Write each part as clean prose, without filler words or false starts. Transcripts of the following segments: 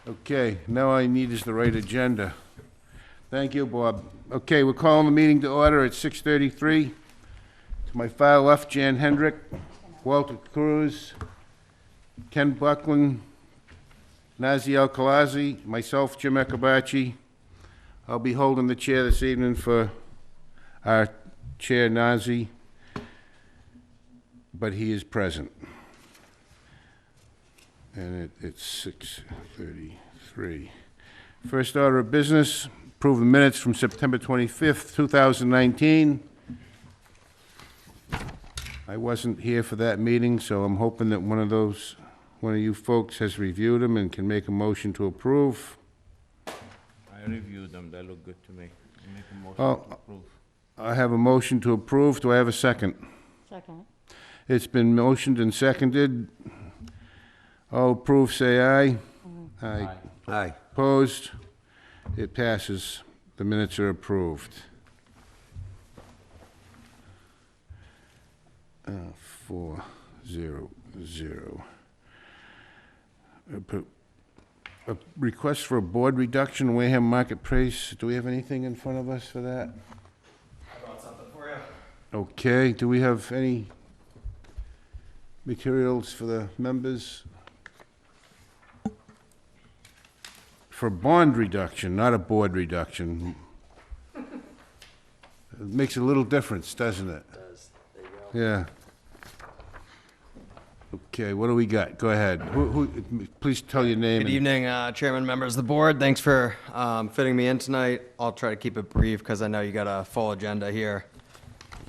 Okay, now all I need is the right agenda. Thank you, Bob. Okay, we're calling the meeting to order at 6:33. To my far left, Jan Hendrick, Walter Cruz, Ken Buckland, Nazi Al-Khalasi, myself, Jim Akabachi. I'll be holding the chair this evening for our chair, Nazi, but he is present. And it's 6:33. First order of business, approve the minutes from September 25th, 2019. I wasn't here for that meeting, so I'm hoping that one of you folks has reviewed them and can make a motion to approve. I reviewed them, they look good to me. I make a motion Oh, to approve. I have a motion to approve. Do I have a second? Second. It's been motioned and seconded. All approve, say aye. Aye. Aye. Opposed? It passes. The minutes are approved. 4-0-0. A request for a board reduction, Wareham Marketplace. Do we have anything in front of us for that? I brought something for you. Okay, do we have any materials for the members? For bond reduction, not a board reduction. It makes a little difference, doesn't it? It does. There you go. Yeah. Okay, what do we got? Go ahead. Please tell your name. Good and- evening, Chairman, members of the board. Thanks for fitting me in tonight. I'll try to keep it brief because I know you got a full agenda here.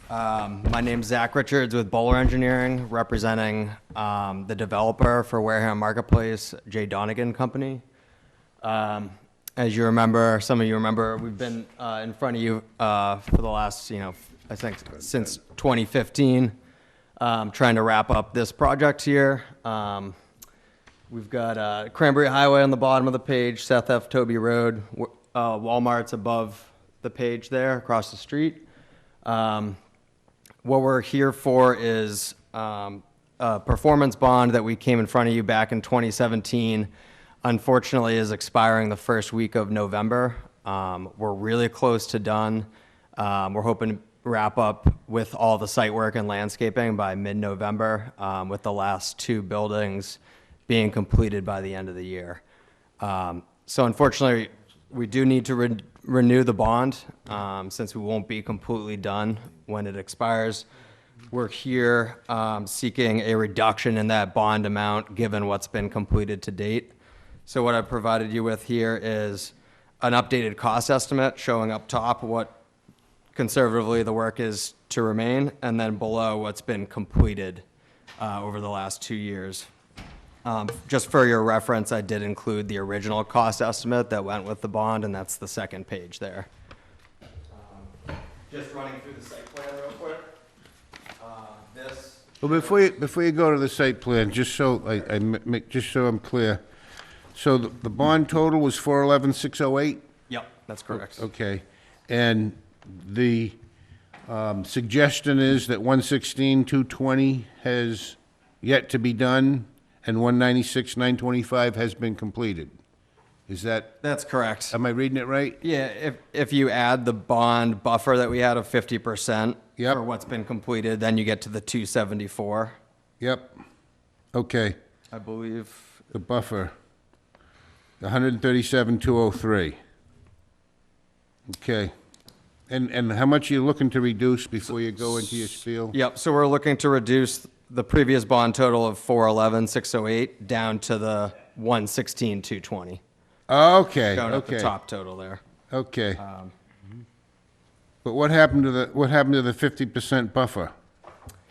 My name's Zach Richards with Bowler Engineering, representing the developer for Wareham Marketplace, J. Donegan Company. As you remember, some of you remember, we've been in front of you for the last, I think since 2015, trying to wrap up this project here. We've got Cranberry Highway on the bottom of the page, Seth F. Toby Road, Walmart's above the page there, across the street. What we're here for is a performance bond that we came in front of you back in 2017. Unfortunately, is expiring the first week of November. We're really close to done. We're hoping to wrap up with all the site work and landscaping by mid-November, with the last two buildings being completed by the end of the year. So unfortunately, we do need to renew the bond, since we won't be completely done when it expires. We're here seeking a reduction in that bond amount given what's been completed to date. So what I've provided you with here is an updated cost estimate showing up top what conservatively the work is to remain, and then below what's been completed over the last 2 years. Just for your reference, I did include the original cost estimate that went with the bond, and that's the second page there. Just running through the site plan real quick. Well, before you go to the site plan, just so just so I'm clear, so the bond total was 411,608? Yep, that's correct. Okay, and the suggestion is that 116,220 has yet to be done, and 196,925 has been completed. Is that, That's correct. am I reading it right? Yeah, if you add the bond buffer that we had of 50% Yep. for what's been completed, then you get to the 274, Yep. Okay, I believe. the buffer, 137,203. Okay. And how much are you looking to reduce before you go into your spiel? Yep, so we're looking to reduce the previous bond total of 411,608 down to the 116,220. Okay, Showing up the okay, top total there. okay. But what happened to the 50% buffer?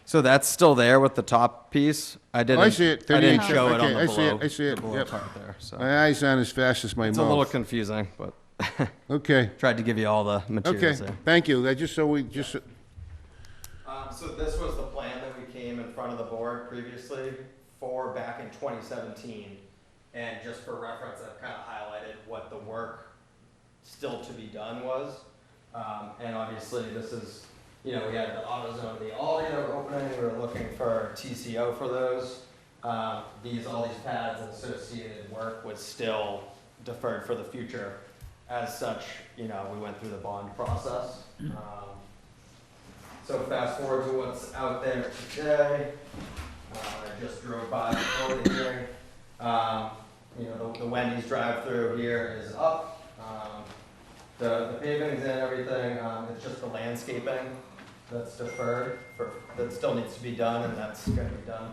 So that's still there with the top piece. I didn't. I see it, I didn't 38. show it on Okay, the I see it, below. I see it, the below yep. part there. So My eyes aren't as fast as my it's a little mouth. confusing, but Okay, tried to give you all the okay, materials there. thank you. So this was the plan that we came in front of the board previously for back in 2017. And just for reference, I've kind of highlighted what the work still to be done was. And obviously this is, we had the AutoZone, the Aldi that were opening. We were looking for TCO for those. All these pads and associated work was still deferred for the future. As such, you know, we went through the bond process. So fast forward to what's out there today. I just drove by before the hearing. You know, the Wendy's drive-through here is up. The paving's in, everything. It's just the landscaping that's deferred that still needs to be done, and that's gonna be done,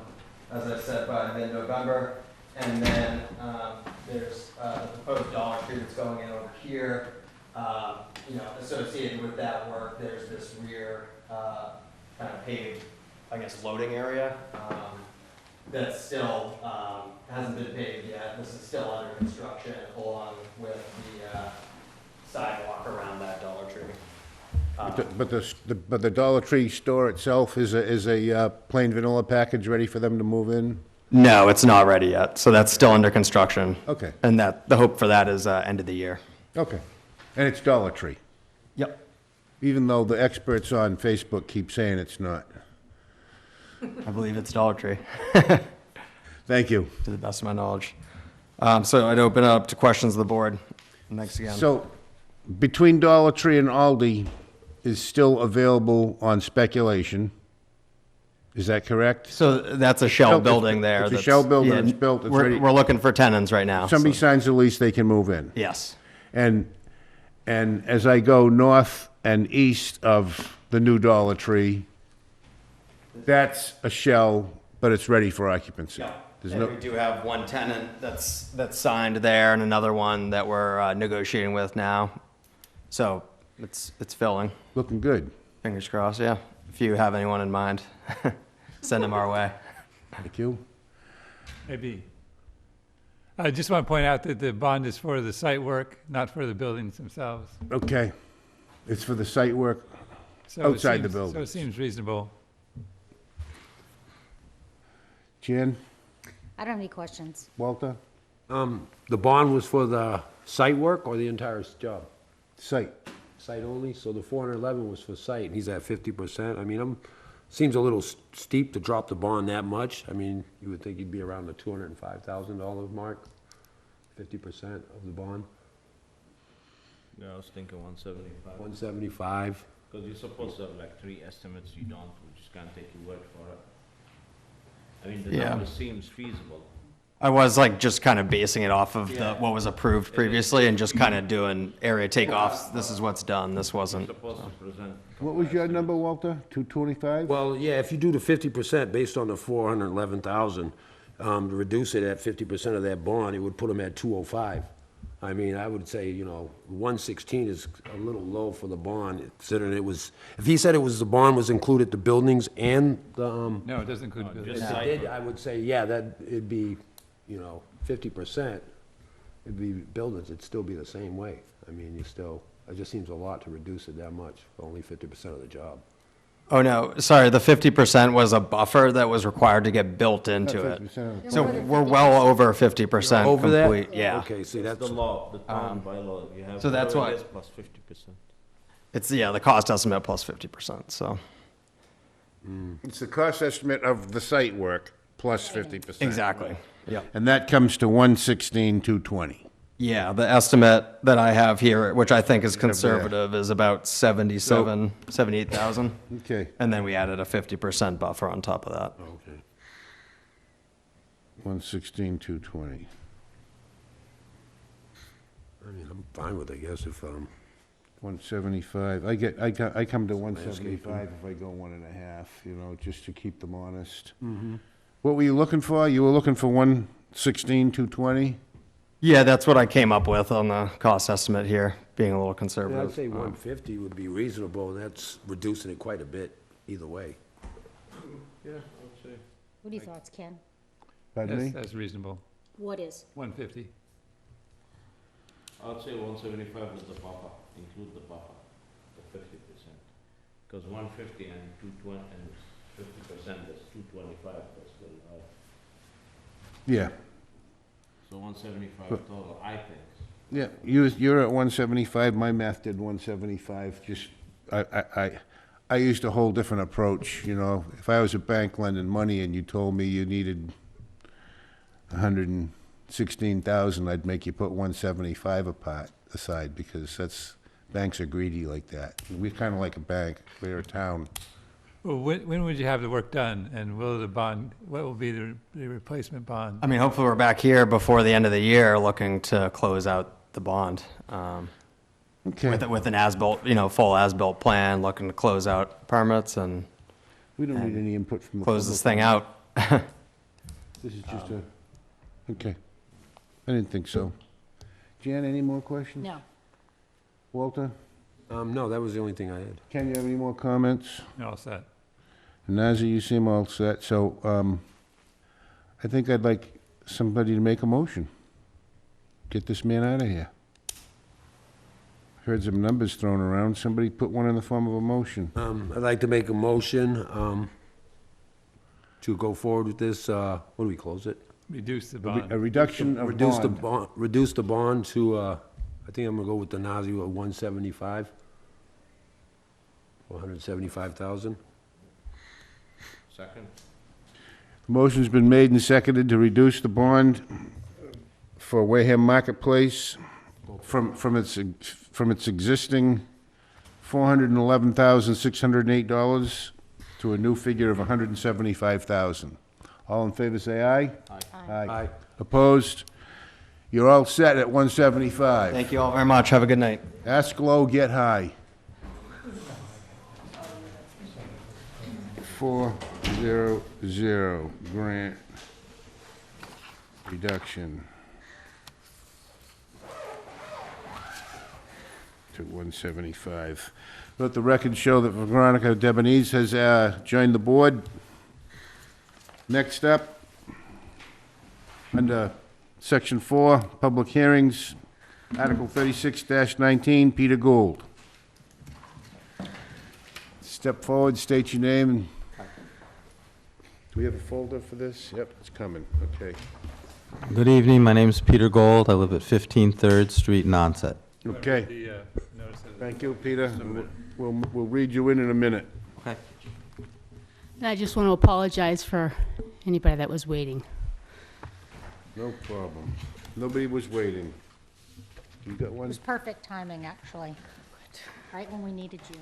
as I said, by mid-November. And then, there's, the proposed Dollar Tree that's going in over here. You know, associated with that work, there's this rear, kind of paved, I guess, loading area, that still, hasn't been paved yet. This is still under construction, along with the, sidewalk around that Dollar Tree. But the Dollar Tree store itself is a plain vanilla package ready for them to move in? No, it's not ready yet, so that's still under construction. Okay, And the hope for that is, end of the year. okay. And it's Dollar Tree, Yep. even though the experts on Facebook keep saying it's not. I believe it's Dollar Tree, Thank you. to the best of my knowledge. So I'd open up to questions of the board. Thanks again. So, between Dollar Tree and Aldi is still available on speculation. Is that correct? So that's a shell Shell- building there. it's a that's- shell building, yeah, it's built, it's we're- ready. We're looking for tenants right now. Somebody so- signs the lease, they can move in. Yes. And as I go north and east of the new Dollar Tree, that's a shell, but it's ready for occupancy. There's And no, we do have one tenant that's signed there and another one that we're negotiating with now. So it's filling. looking good. Fingers crossed, yeah. If you have anyone in mind, send them our way. Thank you. Maybe. I just want to point out that the bond is for the site work, not for the buildings themselves. Okay. It's for the site work. So it Outside the seems- building. So it seems reasonable. Jan, I don't have any questions. Walter, The bond was for the site work or the entire job? site. Site only, so the 411 was for site, and he's at 50%. I mean, seems a little steep to drop the bond that much. I mean, you would think he'd be around the $205,000 mark, 50% of the bond, Yeah, I was thinking 175. 175. Because you're supposed to have like 3 estimates, you don't, we just can't take your word for it. I mean, the Yeah. number seems feasible. I was like just kind of basing it off of what was approved previously and just kind of doing area takeoffs. This is what's done. This You're wasn't. supposed to present. What was your number, Walter? 225? Well, yeah, if you do the 50% based on the 411,000, to reduce it at 50% of that bond, it would put him at 205. I mean, I would say, 116 is a little low for the bond, considering it was, if he said the bond was included the buildings and the, No, it doesn't include buildings. just- if it did, I would say, yeah, it'd be, 50%, it'd be buildings, it'd still be the same way. I mean, it just seems a lot to reduce it that much for only 50% of the job. Oh, no, sorry, the 50% was a buffer that was required to get built into it. 50% of- So we're well over 50% Over that? complete, yeah. Okay, see, That's that's, the law, the town bylaw, you have. so that's whatever it why- is Plus 50%. It's, the cost estimate plus 50%, so. It's the cost estimate of the site work plus 50%. Exactly, yeah. And that comes to 116,220. Yeah, the estimate that I have here, which I think is conservative, is about 78,000. Okay. And then we added a 50% buffer on top of that. okay. 116,220. I mean, I'm fine with it, I guess, if, 175. I come to 175 if I go 1.5, just to keep them honest. What were you looking for? You were looking for 116,220? Yeah, that's what I came up with on the cost estimate here, being a little yeah, I'd conservative. say 150 would be reasonable, and that's reducing it quite a bit, either way. Yeah, I would say. What are your thoughts, Ken? Pardon me? That's reasonable. What is? 150. I'd say 175 is the buffer, include the buffer, the 50%. Because 150 and 220 and 50% is 225, that's still high. Yeah. So 175 total, I think. Yeah, you're at 175, my math did 175, just, I used a whole different approach, If I was a bank lending money and you told me you needed 16,000, I'd make you put 175 aside, because banks are greedy like that. We're kind of like a bank, we're a town. Well, when would you have the work done, and will the bond, what will be the replacement bond? I mean, hopefully we're back here before the end of the year looking to close out the bond. Okay, With an as-built, full as-built plan, looking to close out permits and we don't need any input from the close this public. thing out. This is just okay. I didn't think so. Jan, any more questions? No. Walter? No, that was the only thing I had. Ken, you have any more comments? You're all set. Nazir, you seem all set, so, I think I'd like somebody to make a motion. Get this man out of here. Heard some numbers thrown around. Somebody put one in the form of a motion. I'd like to make a motion, to go forward with this, what do we close it? Reduce the A bond. reduction of Reduce the bond. bond, reduce the bond to, I think I'm gonna go with the Nazi at 175. 175,000. Second? Motion's been made and seconded to reduce the bond for Wareham Marketplace from its existing $411,608 to a new figure of $175,000. All in favor, say aye. Aye. Opposed? You're all set at 175. Thank you all very much. Have a good night. Ask low, get high. 400 grant reduction to 175. Let the record show that Veronica Debonese has joined the board. Next up, under Section 4, Public Hearings, Article 36-19, Peter Gould. Step forward, state your name, and... Do we have a folder for this? Yep, it's coming, okay. Good evening, my name is Peter Gold, I live at 15 3rd Street in Onset. Okay, The, notice of the- thank you, Peter. We'll read you in a minute. Okay. And I just want to apologize for anybody that was waiting. No problem. Nobody was waiting. You got It one? was perfect timing, actually. Right when we needed you.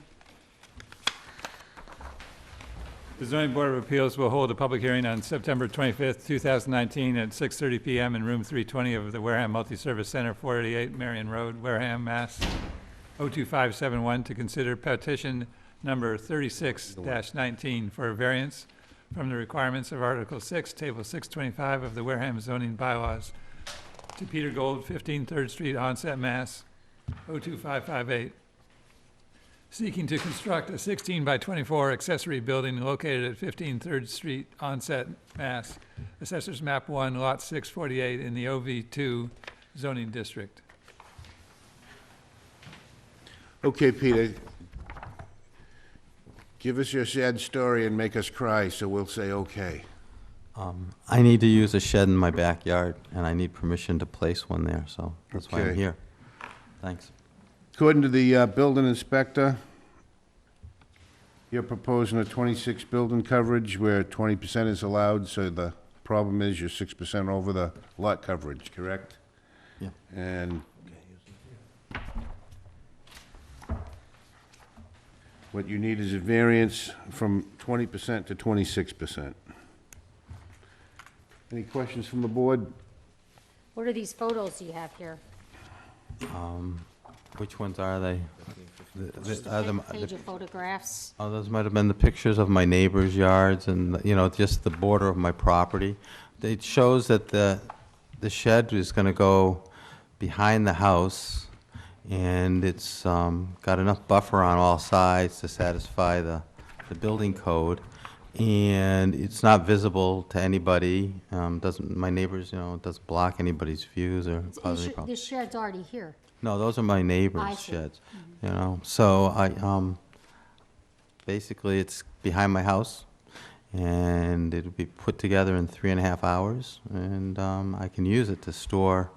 The zoning board of appeals will hold a public hearing on September 25th, 2019 at 6:30 PM in room 320 of the Wareham Multi-Service Center, 488 Marion Road, Wareham, Mass. 02571 to consider petition number 36-19 for a variance from the requirements of Article 6, Table 625 of the Wareham zoning bylaws to Peter Gold, 15 3rd Street, Onset, Mass. 02558. Seeking to construct a 16 by 24 accessory building located at 15 3rd Street, Onset, Mass. Assessors Map 1, Lot 648 in the OV2 zoning district. Okay, Peter. Give us your sad story and make us cry, so we'll say okay. I need to use a shed in my backyard, and I need permission to place one there, so that's why I'm Okay. here. Thanks. According to the building inspector, you're proposing a 26 building coverage where 20% is allowed, so the problem is you're 6% over the lot coverage, correct? Yeah. And what you need is a variance from 20% to 26%. Any questions from the board? What are these photos you have here? Which ones are they? Are them- Page of photographs. Oh, those might have been the pictures of my neighbors' yards and, just the border of my property. It shows that the shed is going to go behind the house, and it's got enough buffer on all sides to satisfy the building code, and it's not visible to anybody. My neighbors, it doesn't block anybody's views or cause any problems. This shed's already here. No, those are my I neighbors' see. sheds, so basically, it's behind my house, and it'll be put together in 3.5 hours, and I can use it to store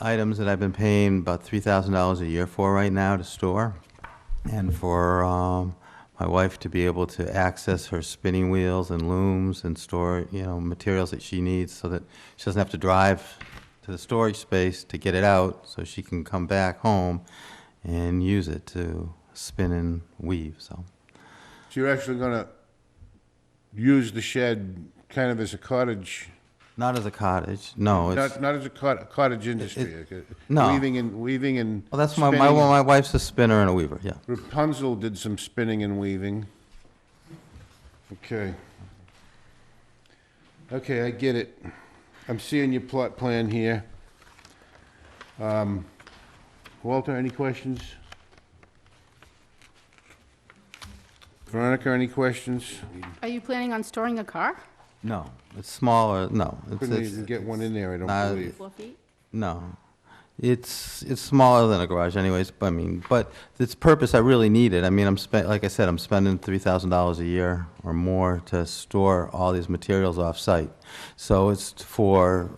items that I've been paying about $3,000 a year for right now to store, and for my wife to be able to access her spinning wheels and looms and store, materials that she needs so that she doesn't have to drive to the storage space to get it out, so she can come back home and use it to spin and weave, so. So you're actually gonna use the shed kind of as a cottage, Not as a cottage, no, it's, not as a cottage industry? no. Weaving and well, that's my spinning. my wife's a spinner and a weaver, yeah. Rapunzel did some spinning and weaving. Okay. Okay, I get it. I'm seeing your plot plan here. Walter, any questions? Veronica, any questions? Are you planning on storing a car? No, it's smaller, no. Couldn't even get one in there, I Nah, don't believe. 4 feet? No. It's smaller than a garage anyways, but its purpose, I really need it. I mean, like I said, I'm spending $3,000 a year or more to store all these materials off-site. So it's for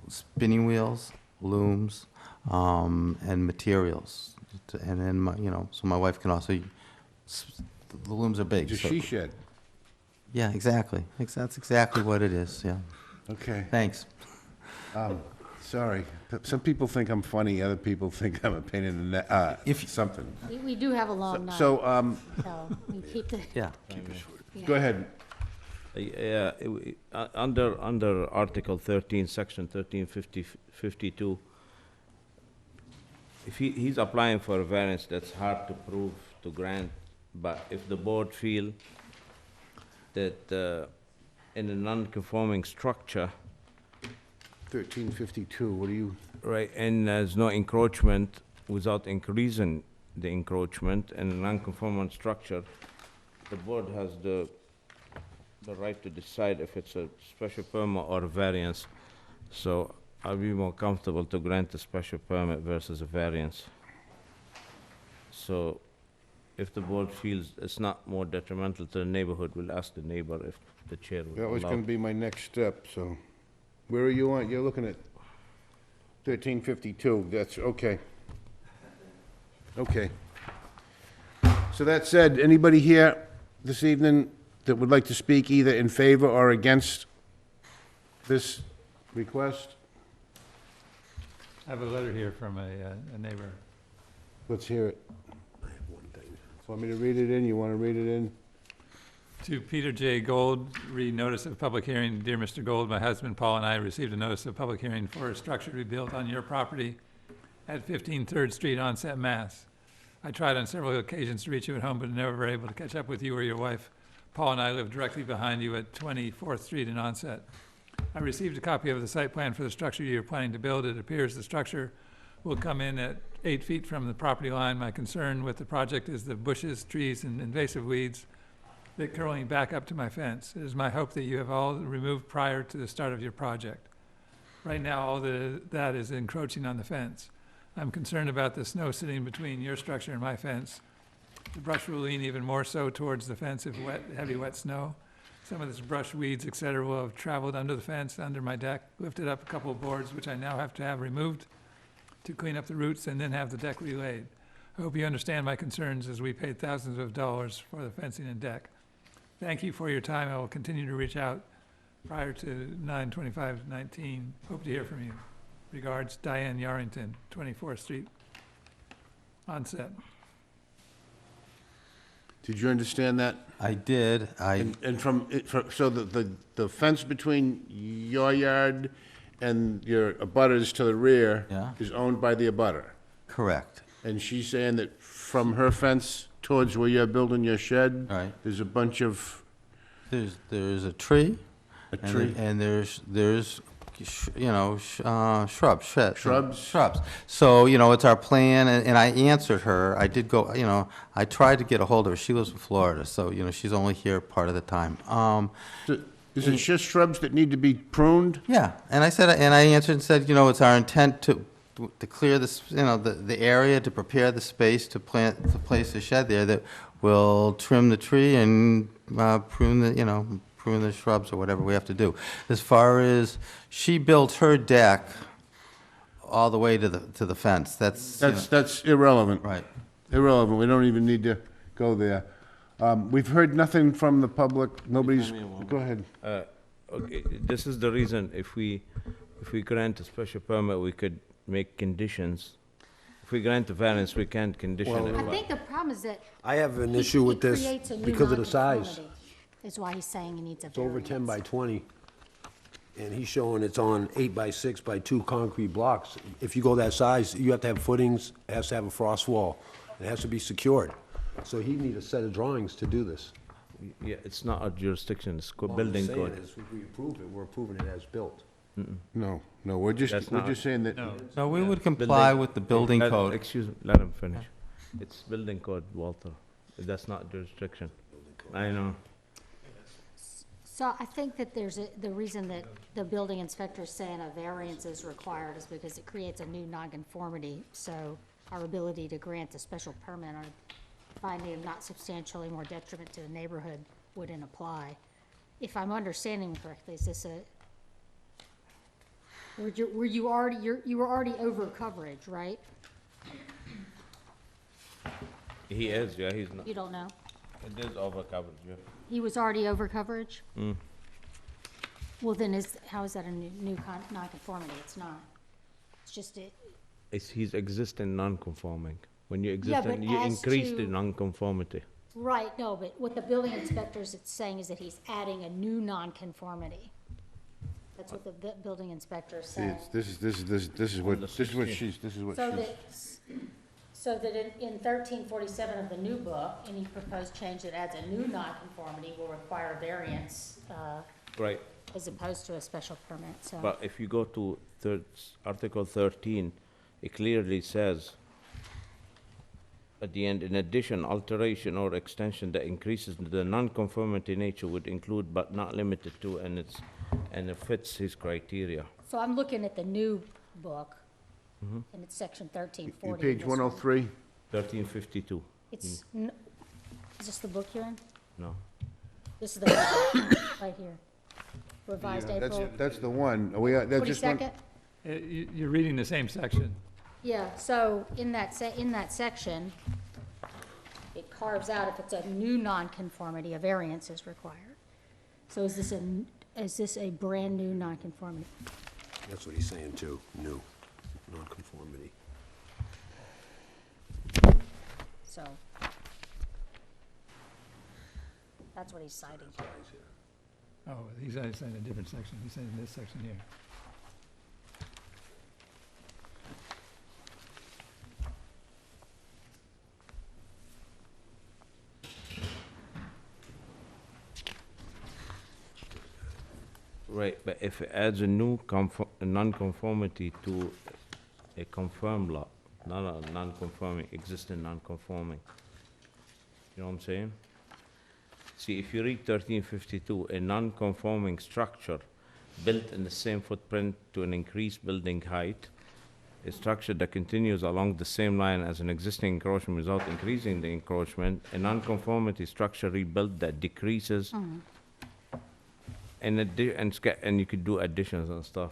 spinning wheels, looms, and materials. And then, so my wife can also, the looms are big. It's a so- she shed. Yeah, exactly. That's exactly what it is, yeah. Okay. Thanks. Sorry. Some people think I'm funny, other people think I'm a pain in the neck, something. We do have a long night, So, so we keep the, Yeah. go ahead. Yeah, under Article 13, Section 1352, if he's applying for a variance, that's hard to prove, to grant, but if the board feel that in a non-conforming structure, 1352, what do you, right, and there's no encroachment without increasing the encroachment in a non-conforming structure, the board has the right to decide if it's a special permit or a variance. So I'll be more comfortable to grant a special permit versus a variance. So if the board feels it's not more detrimental to the neighborhood, we'll ask the neighbor if the chair would that was allow. gonna be my next step, so. Where are you on? You're looking at 1352, that's, okay. Okay. So that said, anybody here this evening that would like to speak either in favor or against this request? I have a letter here from a neighbor. Let's hear it. Want me to read it in? You want to read it in? To Peter J. Gold, read notice of public hearing. Dear Mr. Gold, my husband Paul and I received a notice of public hearing for a structure to be built on your property at 15 3rd Street, Onset, Mass. I tried on several occasions to reach you at home, but never were able to catch up with you or your wife. Paul and I live directly behind you at 24th Street in Onset. I received a copy of the site plan for the structure you're planning to build. It appears the structure will come in at 8 feet from the property line. My concern with the project is the bushes, trees, and invasive weeds that curling back up to my fence. It is my hope that you have all removed prior to the start of your project. Right now, all that is encroaching on the fence. I'm concerned about the snow sitting between your structure and my fence. The brush will lean even more so towards the fence if heavy wet snow. Some of this brush, weeds, et cetera, will have traveled under the fence, under my deck, lifted up a couple of boards, which I now have to have removed to clean up the roots and then have the deck relaid. I hope you understand my concerns as we paid thousands of dollars for the fencing and deck. Thank you for your time. I will continue to reach out prior to 9/25/19. Hope to hear from you. Regards, Diane Yarrington, 24th Street, Onset. Did you understand that? I did, And so the fence between your yard and your abutters to the rear Yeah. is owned by the abutter? correct. And she's saying that from her fence towards where you're building your shed? Right. There's a bunch of, There's a tree. a and tree? And there's, shrubs, Shrubs? Shrubs. So, it's our plan, and I answered her. I did go, I tried to get a hold of her. She lives in Florida, so, she's only here part of the time. Is it just shrubs that need to be pruned? Yeah, and I answered and said, it's our intent to clear this, the area, to prepare the space to place the shed there, that will trim the tree and prune the shrubs or whatever we have to do. As far as, she built her deck all the way to the fence. That's That's irrelevant. right. Irrelevant. We don't even need to go there. We've heard nothing from the public, nobody's, go ahead. Okay, this is the reason, if we grant a special permit, we could make conditions. If we grant a variance, we can't condition it. I but- think the problem is that. I have an it- issue with it this creates a new because of the size. nonconformity, is why he's saying he needs a It's over 10 by variance. 20, and he's showing it's on 8 by 6 by 2 concrete blocks. If you go that size, you have to have footings, it has to have a frost wall, it has to be secured. So he needs a set of drawings to do this. Yeah, it's not a jurisdiction, it's All I'm building saying code. is, if we approve it, we're approving it as built. No, we're That's just not- saying that, No, we would comply with the building code. Excuse me, let him finish. It's building code, Walter. That's not jurisdiction. I know. So I think that the reason that the building inspector is saying a variance is required is because it creates a new nonconformity. So our ability to grant a special permit on finding of not substantially more detriment to the neighborhood wouldn't apply. If I'm understanding correctly, is this you were already over coverage, right? He is, yeah, he's not. You don't know? It is over coverage, yeah. He was already over coverage? Well, then how is that a new nonconformity? It's not. It's just He's existing non-conforming. When you Yeah, exist, but you as increase the to- non-conformity. right, no, but what the building inspector is saying is that he's adding a new nonconformity. That's what the building inspector is see, saying. it's- this is what she's. So that in 1347 of the new book, any proposed change that adds a new nonconformity will require variance, Right, as opposed to a special permit, so. but if you go to Article 13, it clearly says at the end, in addition, alteration or extension that increases the non-conformity nature would include but not limited to, and it fits his criteria. So I'm looking at the new book, and it's section 1340. Page this one. 103, 1352, It's, is this the book you're in? no. This is the book, right here. Revised April that's the one. Are we, that's just one. 22nd? You're reading the same section. Yeah, so in that section, it carves out if it's a new nonconformity, a variance is required. So is this a brand-new nonconformity? That's what he's saying too, new, non-conformity. So that's what he's citing. Oh, he's saying a different section. He's saying this section here. Right, but if it adds a new non-conformity to a confirmed lot, not a non-conforming, existing non-conforming. You know what I'm saying? See, if you read 1352, a non-conforming structure built in the same footprint to an increased building height, a structure that continues along the same line as an existing encroachment without increasing the encroachment, a non-conformity structure rebuilt that decreases and you could do additions and stuff.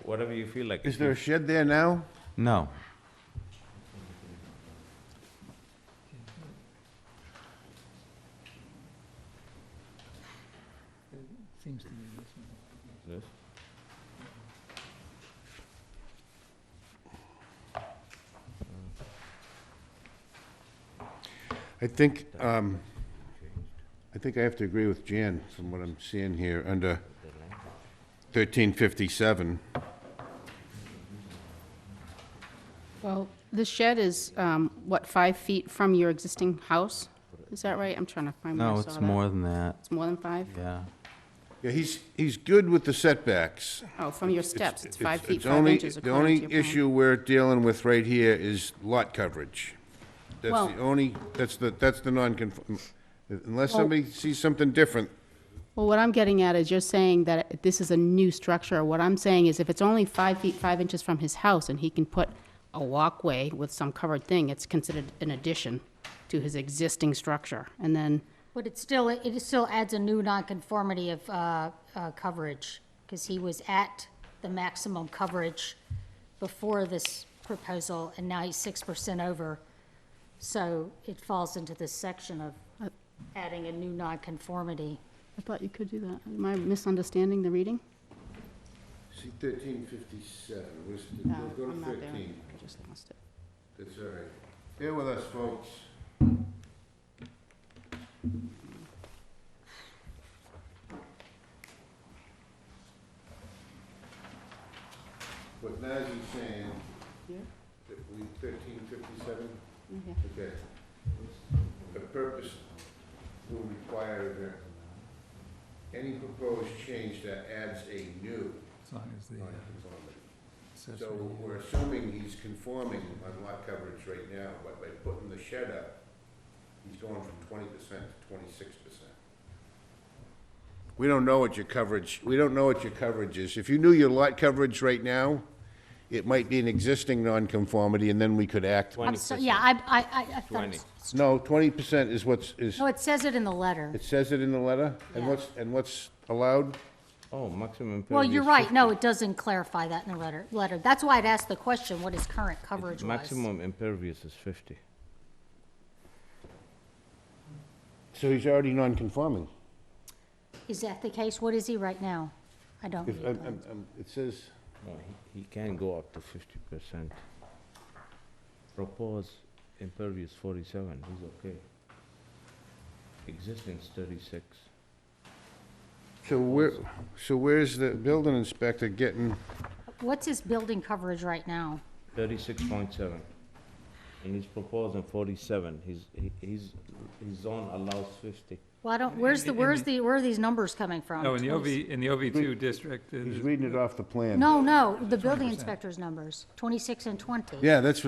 Whatever you feel like. Is there a shed there now? No. Seems to be this one. This? I think I have to agree with Jan from what I'm seeing here under 1357. Well, the shed is, 5 feet from your existing house? Is that right? I'm trying to find where I No, saw it's that. more than that, It's more than 5? yeah. Yeah, he's good with the setbacks. Oh, from your steps, it's 5 feet, It's 5 only- inches The according to only your plan. issue we're dealing with right here is lot coverage. That's Well- the only, that's the non-conform, unless Well- somebody sees something different. Well, what I'm getting at is you're saying that this is a new structure. What I'm saying is if it's only 5 feet, 5 inches from his house, and he can put a walkway with some covered thing, it's considered an addition to his existing structure. And then, But it still adds a new nonconformity of coverage, because he was at the maximum coverage before this proposal, and now he's 6% over. So it falls into this section of adding a new nonconformity. I thought you could do that. Am I misunderstanding the reading? See, 1357, where's the, No, go I'm to not there. 13. I just lost it. That's all right. Bear with us, folks. What Nazzy's saying, Yeah. that we, 1357? Okay. Okay. The purpose will require that any proposed change that adds a new As long as the, nonconformity. accessory So unit- we're assuming he's conforming on lot coverage right now, but by putting the shed up, he's going from 20% to 26%. We don't know what your coverage, is. If you knew your lot coverage right now, it might be an existing nonconformity, and then we could act. I'm so, yeah, I thought, 20. No, 20% is no, it says it in the letter. it says it in the letter? And Yeah. what's allowed? Oh, maximum impervious. Well, you're right, 50. no, it doesn't clarify that in the letter. That's why I'd asked the question, what his current coverage was. Maximum impervious is 50. So he's already non-conforming. Is that the case? What is he right now? I don't If, read plans. it says, No, he can go up to 50%. Proposed impervious 47, he's okay. Existing's 36. so where's the building inspector getting, What's his building coverage right now? 36.7. And he's proposing 47. His zone allows 50. Well, I don't, where are these numbers coming from? no, in the OV2 district, he's reading it off the plan. No, the building inspector's numbers, 26 and 20. Yeah, that's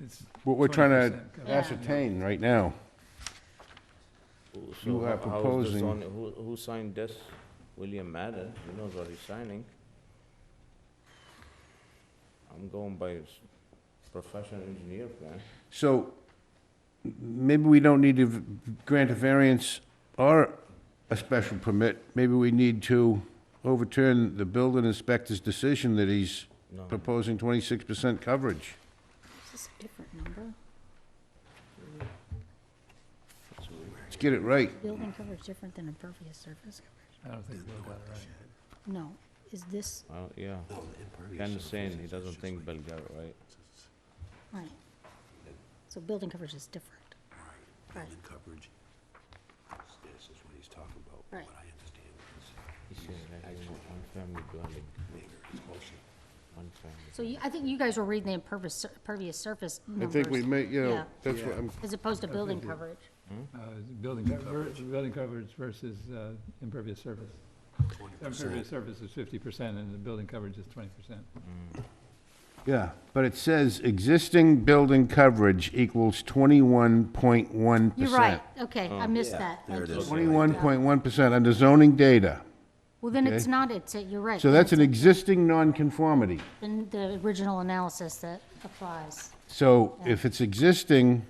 it's what we're trying to 20% coverage. ascertain right now. So You are how's the proposing- zone- who signed this? William Madden, he knows what he's signing. I'm going by his professional engineer plan. So maybe we don't need to grant a variance or a special permit. Maybe we need to overturn the building inspector's decision that he's No. proposing 26% coverage. Is this a different number? Let's get it right. Building coverage different than impervious surface I don't think Bill got it right. coverage? No, is this, Well, yeah. Ken is saying he doesn't think Bill got it right. right. So building coverage is different. Right. Coverage. This is what he's talking about. Right. What I understand is He says that he wants one family dwelling, one family. So I think you guys were reading the impervious surface I numbers. think we may, Yeah. that's what I'm, As opposed to building coverage. Building coverage versus impervious surface. Impervious surface is 50% and the building coverage is 20%. yeah, but it says existing building coverage equals 21.1%. You're right, okay, I missed that. There it is. 21.1% under zoning data. Well, then Okay. it's not, you're right. So that's an existing nonconformity. In the original analysis that applies. So if it's existing,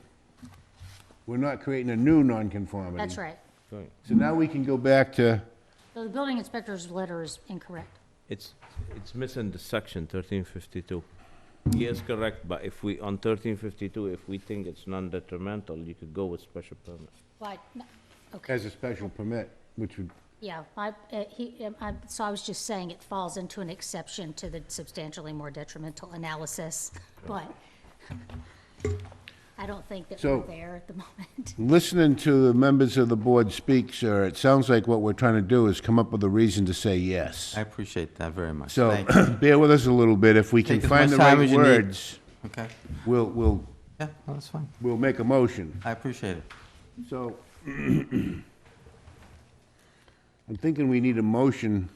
we're not creating a new nonconformity. That's right. Right. So now we can go back to, So the building inspector's letter is incorrect. It's missing the section 1352. He is correct, but if we, on 1352, if we think it's non-detrimental, you could go with special permit. Right, okay, as a special permit, which would, yeah, so I was just saying it falls into an exception to the substantially more detrimental analysis, but I don't think that So- we're there at the moment. listening to the members of the board speak, sir, it sounds like what we're trying to do is come up with a reason to say yes. I appreciate that very much. So Thank you. bear with us a little bit. If we can Take as find the much time right as you need. words, Okay, we'll yeah, no, that's fine. make a motion. I appreciate it. So I'm thinking we need a motion.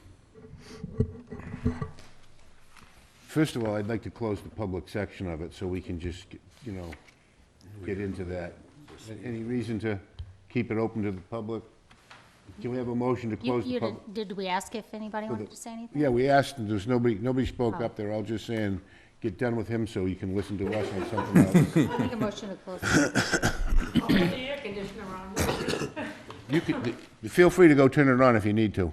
First of all, I'd like to close the public section of it so we can just, get into that. Any reason to keep it open to the public? Can we have a motion to close the public? Did we ask if anybody wanted to say anything? Yeah, we asked, and there's nobody spoke Oh. up. They're all just saying, get done with him so you can listen to us on something else. Make a motion to close. You could, feel free to go turn it on if you need to.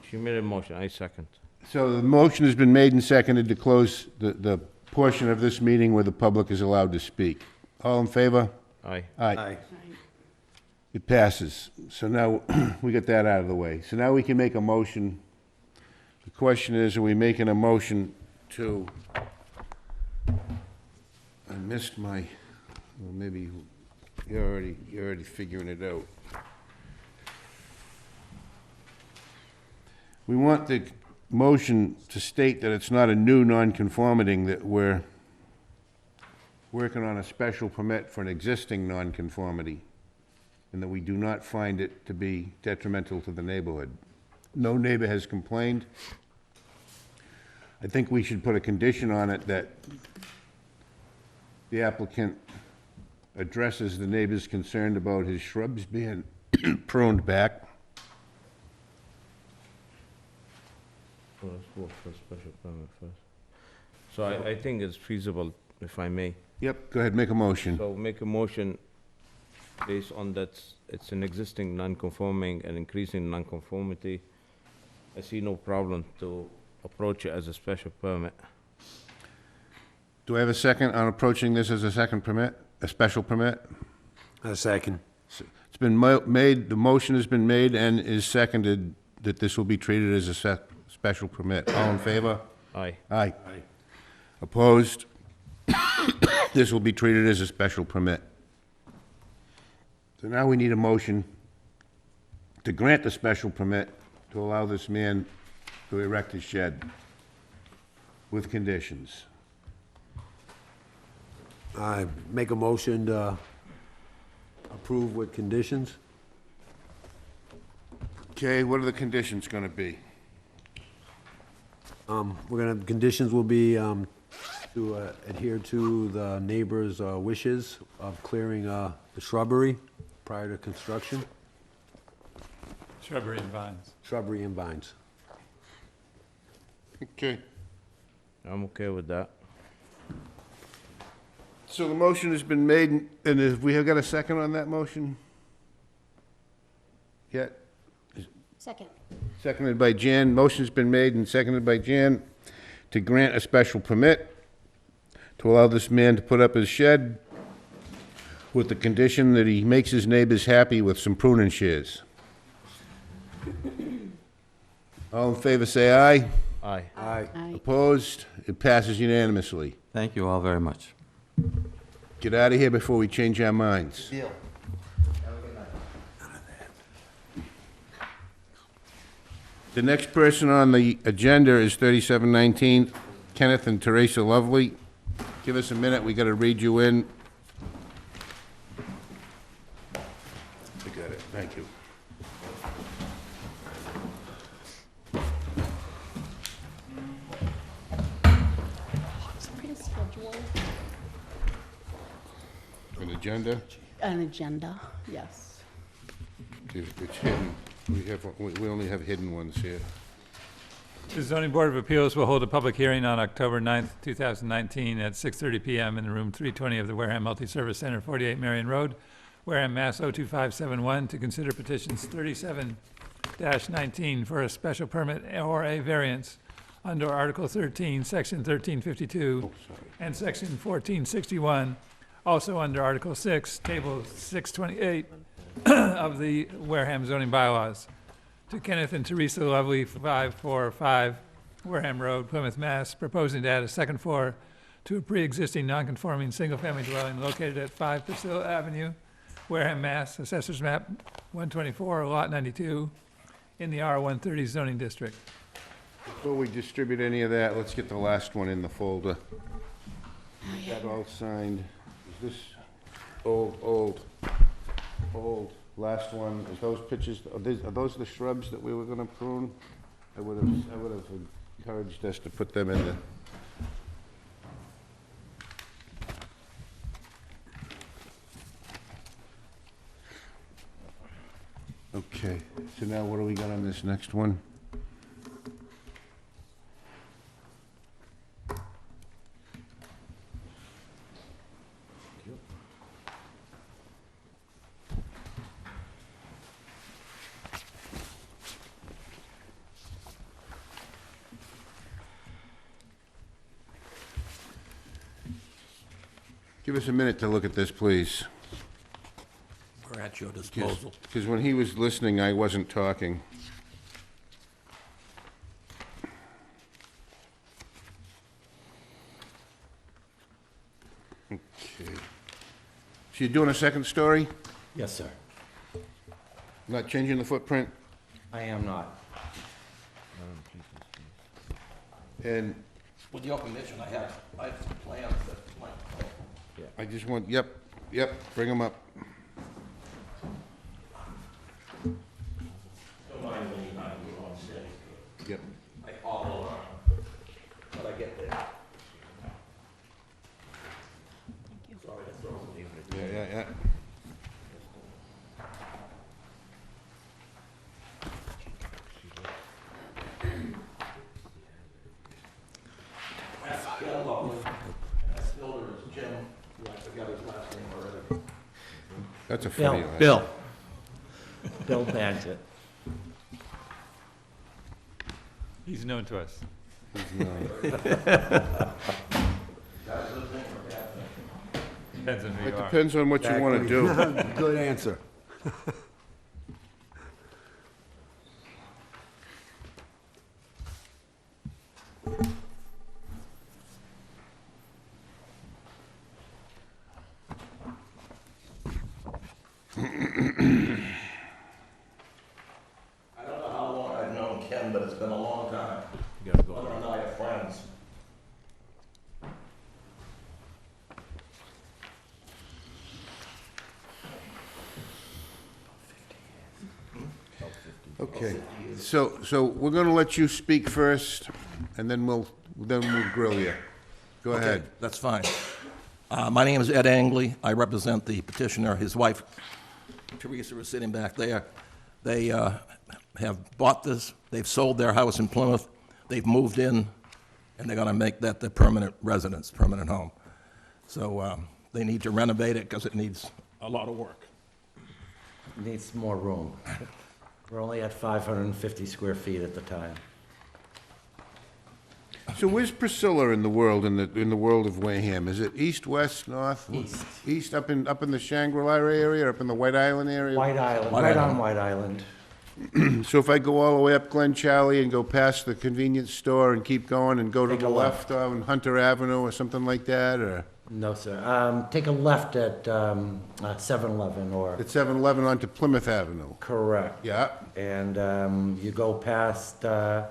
She made a motion, I second. So the motion has been made and seconded to close the portion of this meeting where the public is allowed to speak. All in favor? Aye. Aye. It passes. So now, we got that out of the way. So now we can make a motion. The question is, are we making a motion to, I missed my, well, maybe you're already figuring it out. We want the motion to state that it's not a new nonconformity, that we're working on a special permit for an existing nonconformity, and that we do not find it to be detrimental to the neighborhood. No neighbor has complained. I think we should put a condition on it that the applicant addresses the neighbors concerned about his shrubs being pruned back. Well, let's go for special permit first. So I think it's feasible, if I may. Yep, go ahead, make a motion. So make a motion based on that it's an existing non-conforming and increasing non-conformity. I see no problem to approach it as a special permit. Do I have a second on approaching this as a second permit, a special permit? A second. It's been made, the motion has been made and is seconded that this will be treated as a special permit. All in favor? Aye. Aye. Opposed? This will be treated as a special permit. So now we need a motion to grant the special permit to allow this man to erect his shed with conditions. I make a motion to approve with conditions. Okay, what are the conditions gonna be? Conditions will be to adhere to the neighbor's wishes of clearing the shrubbery prior to construction, Shrubbery and vines. shrubbery and vines. Okay. I'm okay with that. So the motion has been made, and if we have got a second on that motion? Yet? Second. Seconded by Jan. Motion's been made and seconded by Jan to grant a special permit to allow this man to put up his shed with the condition that he makes his neighbors happy with some pruning shears. All in favor, say aye. Aye. Aye. Aye. Opposed? It passes unanimously. Thank you all very much. Get out of here before we change our minds. The next person on the agenda is 3719, Kenneth and Teresa Lovely. Give us a minute, we gotta read you in. I got it, thank you. An agenda, An agenda, yes. it's hidden. We only have hidden ones here. The zoning board of appeals will hold a public hearing on October 9th, 2019 at 6:30 PM in room 320 of the Wareham Multi-Service Center, 48 Marion Road, Wareham, Mass. 02571, to consider petitions 37-19 for a special permit or a variance under Article 13, Section 1352, and Section 1461, also under Article 6, Table 628 of the Wareham zoning bylaws. To Kenneth and Teresa Lovely, 545 Wareham Road, Plymouth, Mass., proposing to add a second floor to a pre-existing non-conforming single-family dwelling located at 5 Priscilla Avenue, Wareham, Mass., Assessors Map 124, Lot 92, in the R130 zoning district. Before we distribute any of that, let's get the last one in the folder. Is that all signed? Is this old? Last one, is those pictures, are those the shrubs that we were gonna prune? I would have encouraged us to put them in the... Okay, so now what do we got on this next one? Give us a minute to look at this, please. We're at your disposal. Because when he was listening, I wasn't talking. Okay. So you're doing a second story? Yes, sir. Not changing the footprint? I am not. And With your permission, I have some plans that might help. I just want, yep, bring them up. Don't mind me, I'm on stage. Yep. I follow along, but I get there. Sorry to throw it. Yeah. That's Bill Lovely. That's builder is Jim. I forgot his last name already. That's a funny one. Bill. Bill Badgett. He's known to us. Depends on who It you are. depends on what you want to do. Good answer. I don't know how long I've known Ken, but it's been a long time. Mother and I are friends. Okay, so we're gonna let you speak first, and then we'll grill you. Go Okay, ahead. that's fine. My name is Ed Angley. I represent the petitioner. His wife, Teresa, is sitting back there. They have bought this, they've sold their house in Plymouth, they've moved in, and they're gonna make that their permanent residence, permanent home. So they need to renovate it because it needs a lot of work. Needs more room. We're only at 550 square feet at the time. So where's Priscilla in the world, in the world of Wareham? Is it east, west, north? East. East, up in the Shangri-La area, or up in the White Island area? White Island, White right Island. on White Island. So if I go all the way up Glen Charlie and go past the convenience store and keep going and go to Take the a left left. on Hunter Avenue or something like that, or No, sir. Take a left at 7-Eleven or, at 7-Eleven onto Plymouth Avenue? correct. Yeah, And you go past to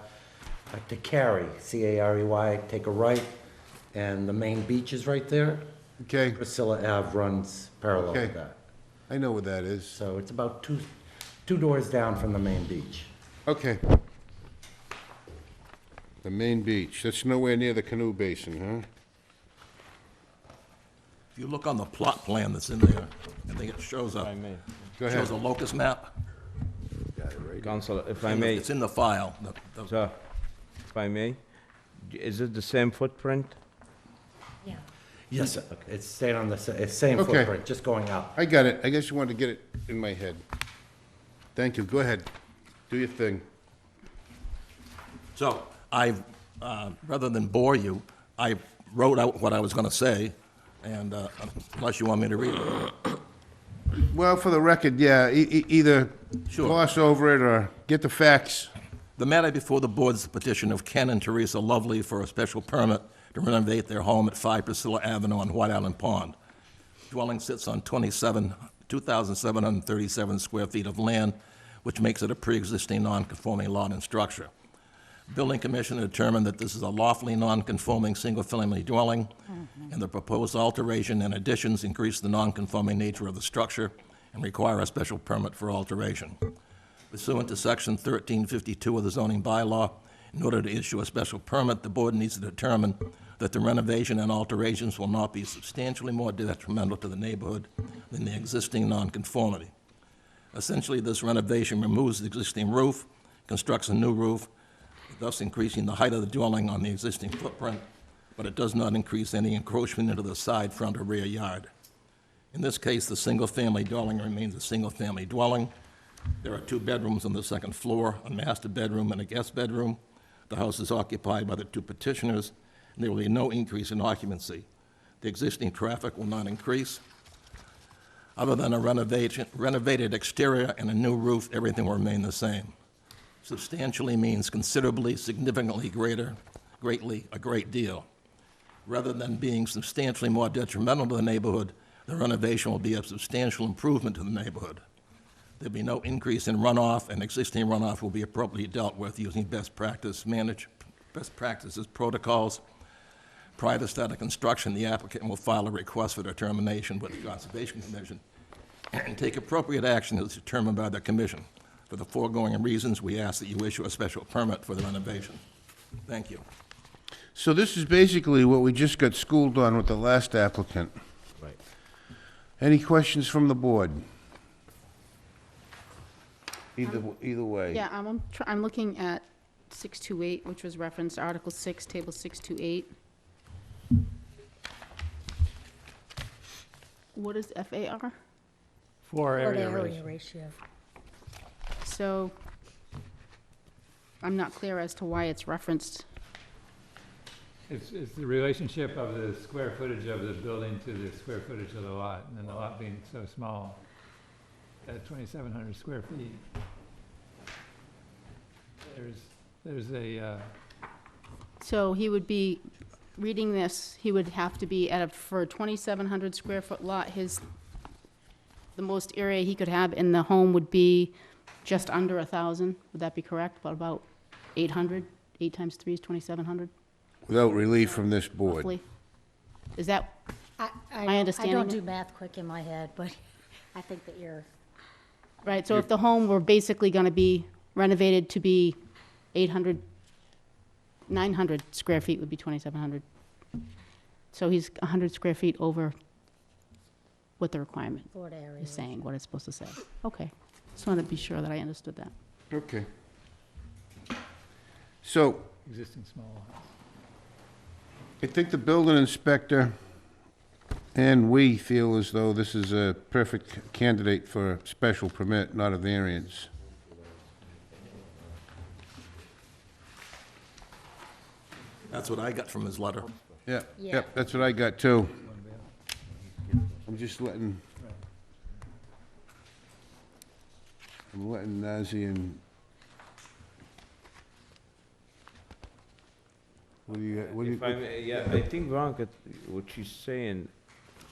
Cary, C-A-R-E-Y, take a right, and the main beach is right there. okay, Priscilla Ave runs parallel Okay. to that. I know where that is. So it's about two doors down from the main beach. Okay. The main beach, that's nowhere near the canoe basin, huh? If you look on the plot plan that's in there, I think it shows If I may, Go ahead. shows a locus map. Counselor, if I may, It's in the file. sir, if I may, is it the same footprint? Yes, sir. It's staying on the same Okay. footprint, just going up. I got it, I guess you wanted to get it in my head. Thank you, go ahead, do your thing. So I, rather than bore you, I wrote out what I was going to say, and unless you want me to read it. Well, for the record, yeah, either Sure. gloss over it or get the facts. The matter before the board is the petition of Ken and Teresa Lovely for a special permit to renovate their home at 5 Priscilla Avenue on White Island Pond. Dwelling sits on 2,737 square feet of land, which makes it a pre-existing non-conforming lot and structure. Building Commissioner determined that this is a lawfully non-conforming single-family dwelling, and the proposed alteration and additions increase the non-conforming nature of the structure and require a special permit for alteration. Pursuant to Section 1352 of the zoning bylaw, in order to issue a special permit, the board needs to determine that the renovation and alterations will not be substantially more detrimental to the neighborhood than the existing nonconformity. Essentially, this renovation removes the existing roof, constructs a new roof, thus increasing the height of the dwelling on the existing footprint, but it does not increase any encroachment into the side, front, or rear yard. In this case, the single-family dwelling remains a single-family dwelling. There are 2 bedrooms on the second floor, a master bedroom and a guest bedroom. The house is occupied by the 2 petitioners, and there will be no increase in occupancy. The existing traffic will not increase. Other than a renovated exterior and a new roof, everything will remain the same. Substantially means considerably, significantly greater, greatly, a great deal. Rather than being substantially more detrimental to the neighborhood, the renovation will be a substantial improvement to the neighborhood. There'll be no increase in runoff, and existing runoff will be appropriately dealt with using best practices protocols. Prior to start of construction, the applicant will file a request for determination with the Conservation Commission and take appropriate action as determined by the commission. For the foregoing reasons, we ask that you issue a special permit for the renovation. Thank you. So this is basically what we just got schooled on with the last applicant. Right. Any questions from the board? Either way. Yeah, I'm looking at 628, which was referenced, Article 6, Table 628. What is FAR? Floor area Area ratio. ratio. So I'm not clear as to why it's referenced. It's the relationship of the square footage of the building to the square footage of the lot, and the lot being so small, at 2,700 square feet. There's a, So he would be, reading this, he would have to be for a 2,700 square foot lot, the most area he could have in the home would be just under 1,000. Would that be correct? About 800? 8 times 3 is 2,700, Without relief from this board. roughly? Is that, I My understanding don't is- do math quick in my head, but I think that you're, right? So if the home were basically going to be renovated to be 800, 900 square feet would be 2,700. So he's 100 square feet over what the requirement Florida area. is saying, what it's supposed to say. Okay. Just wanted to be sure that I understood that. Okay. So existing small house. I think the building inspector and we feel as though this is a perfect candidate for a special permit, not a variance. That's what I got from his letter. Yeah, Yeah. yep, that's what I got too. I'm just letting, Nazzy and, what do you, If I may, yeah, I think Veronica, what she's saying,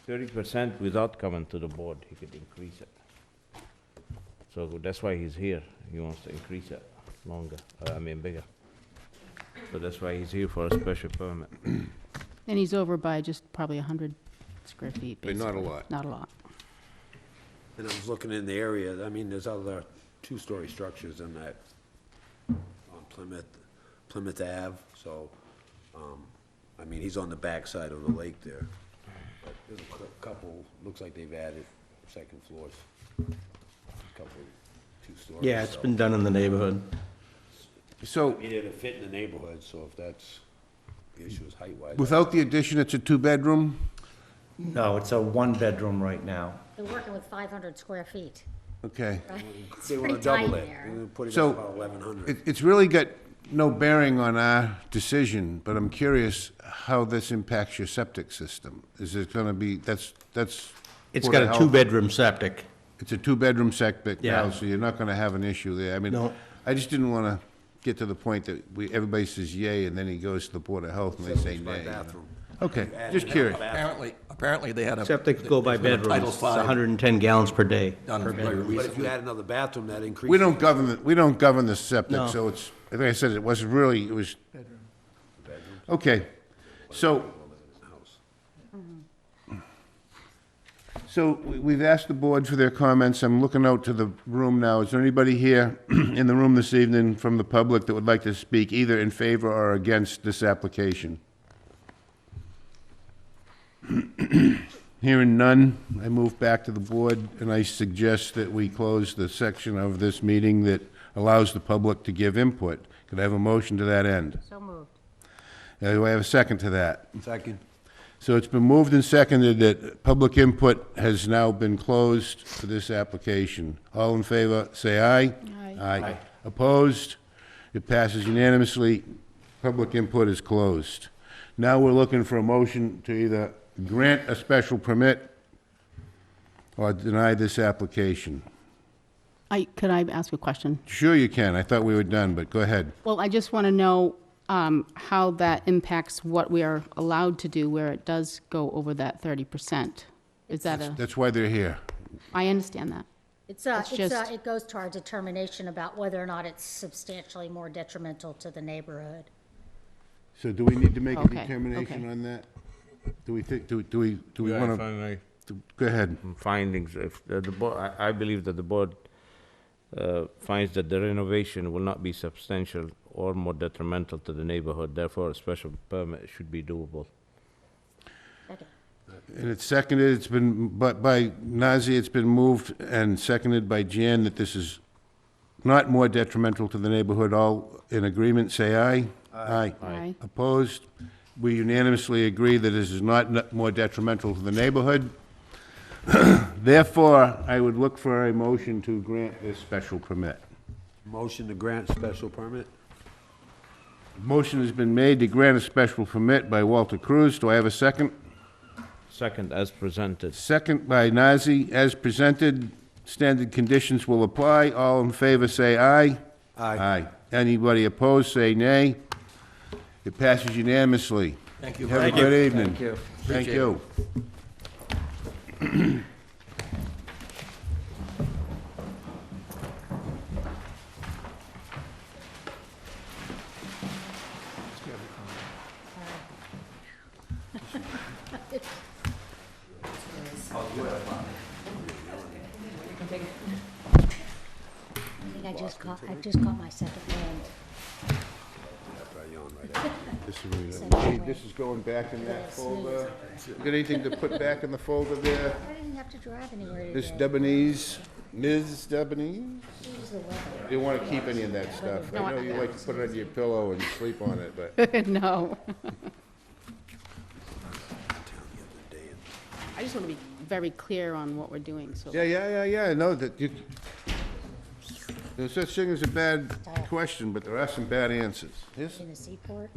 30% without coming to the board, he could increase it. So that's why he's here. He wants to increase it longer, bigger. So that's why he's here for a special permit. And he's over by just probably 100 square feet, But basically. not a lot. Not a lot. And I was looking in the area, I mean, there's other two-story structures in that, on Plymouth Ave, so, I mean, he's on the backside of the lake there. But there's a couple, looks like they've added second floors, couple, 2 stories. Yeah, it's so- been done in the neighborhood. so, I mean, it'll fit in the neighborhood, so if that's, the issue is height-wise. without the addition, it's a two-bedroom? No, it's a one-bedroom right now. They're working with 500 square feet, Okay. right? It's They wanna pretty double tiny it, there. they're gonna put it So, at about 1,100. It's really got no bearing on our decision, but I'm curious how this impacts your septic system. Is it gonna be, that's. It's Board got of a Health. two-bedroom septic. It's a two-bedroom septic now, Yeah. so you're not gonna have an issue there. I mean, No. I just didn't wanna get to the point that everybody says yay, and then he goes to the Board of Health and they say 75 nay. you know? bathroom. Okay, just curious. Apparently they had a. Septic go by there's been a bedrooms. Title It's V 110 gallons per day. done very But if recently. you add another bathroom, that increases. We don't govern the septic, No. so it's, like I said, it wasn't really, it was. Okay, so. So we've asked the board for their comments. I'm looking out to the room now. Is there anybody here in the room this evening from the public that would like to speak either in favor or against this application? Hearing none, I move back to the board, and I suggest that we close the section of this meeting that allows the public to give input. Could I have a motion to that end? So moved. Do I have a second to that? Second. So it's been moved and seconded that public input has now been closed for this application. All in favor, say aye. Aye. Opposed? It passes unanimously. Public input is closed. Now we're looking for a motion to either grant a special permit or deny this application? Could I ask a question? Sure you can. I thought we were done, but go ahead. Well, I just want to know how that impacts what we are allowed to do where it does go over that 30%. Is that a, That's why they're here. I understand that. It's, just- it goes to our determination about whether or not it's substantially more detrimental to the neighborhood. So do we need to make a Okay, determination okay. on that? Do we think, do we Yeah, want if to, I may, go ahead. findings, if the board, I believe that the board finds that the renovation will not be substantial or more detrimental to the neighborhood, therefore a special permit should be doable. Second. And it's seconded, it's been, but by Nazir, it's been moved and seconded by Jan that this is not more detrimental to the neighborhood. All in agreement, say aye. Aye. Aye. Opposed? We unanimously agree that this is not more detrimental to the neighborhood. Therefore, I would look for a motion to grant this special permit. Motion to grant special permit? Motion has been made to grant a special permit by Walter Cruz. Do I have a second? Second, as presented. Second by Nazir, as presented. Standard conditions will apply. All in favor, say aye. Aye. Anybody opposed, say nay. It passes unanimously. Thank you Have very a much. good evening. Thank you. Thank Appreciate you. I just caught my second wind. This is going back in that folder. You got anything to put back in the folder there? I didn't have to drive anywhere This today. Debonese, Ms. Debonese? Use the weather. You don't want to keep any of that stuff. I know you like to put it on your pillow and sleep on it, but No. I just want to be very clear on what we're doing, so. yeah, I know that you, there's such thing as a bad question, but there are some bad answers. Yes? In the seaport.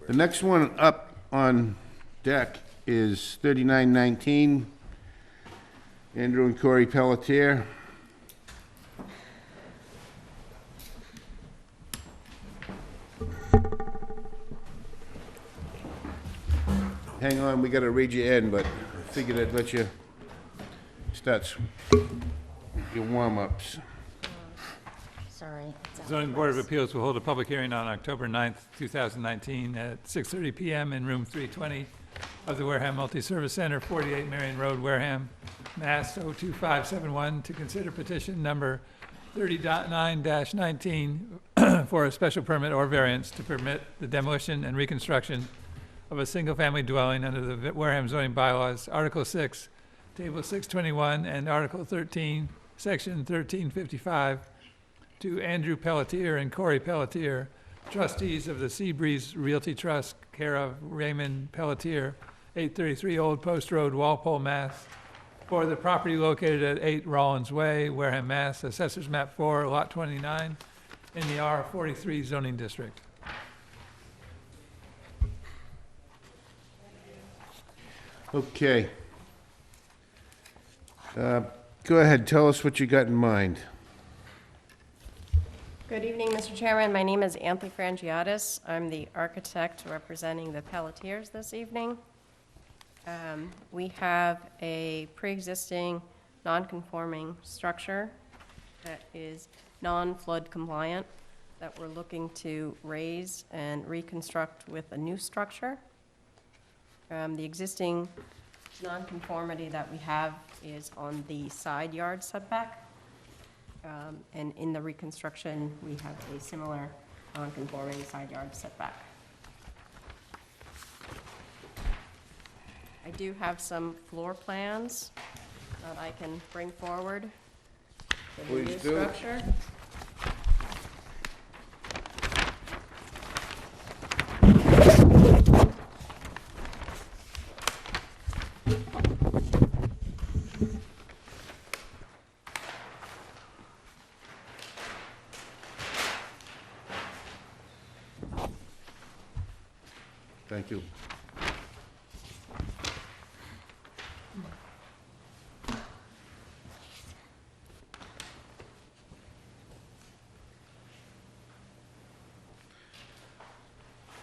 The next one up on deck is 3919, Andrew and Corey Pelletier. Hang on, we gotta read you in, but I figured I'd let you start your warm-ups. Sorry. it's Zoning Board of Appeals will hold a public hearing on October 9th, 2019 at 6:30 PM in room 320 of the Wareham Multi-Service Center, 48 Marion Road, Wareham, Mass. 02571, to consider petition number 30.9-19 for a special permit or variance to permit the demolition and reconstruction of a single-family dwelling under the Wareham zoning bylaws, Article 6, Table 621, and Article 13, Section 1355, to Andrew Pelletier and Corey Pelletier, trustees of the Seabreeze Realty Trust, care of Raymond Pelletier, 833 Old Post Road, Walpole, Mass., for the property located at 8 Rollins Way, Wareham, Mass., Assessors Map 4, Lot 29, in the R43 zoning district. Okay. Go ahead, tell us what you got in mind. Good evening, Mr. Chairman. My name is Anthony Frangiotis. I'm the architect representing the Pelletiers this evening. We have a pre-existing non-conforming structure that is non-flood compliant that we're looking to raise and reconstruct with a new structure. The existing nonconformity that we have is on the side yard setback. And in the reconstruction, we have a similar non-conforming side yard setback. I do have some floor plans that I can bring forward for the new Please do. structure. Thank you.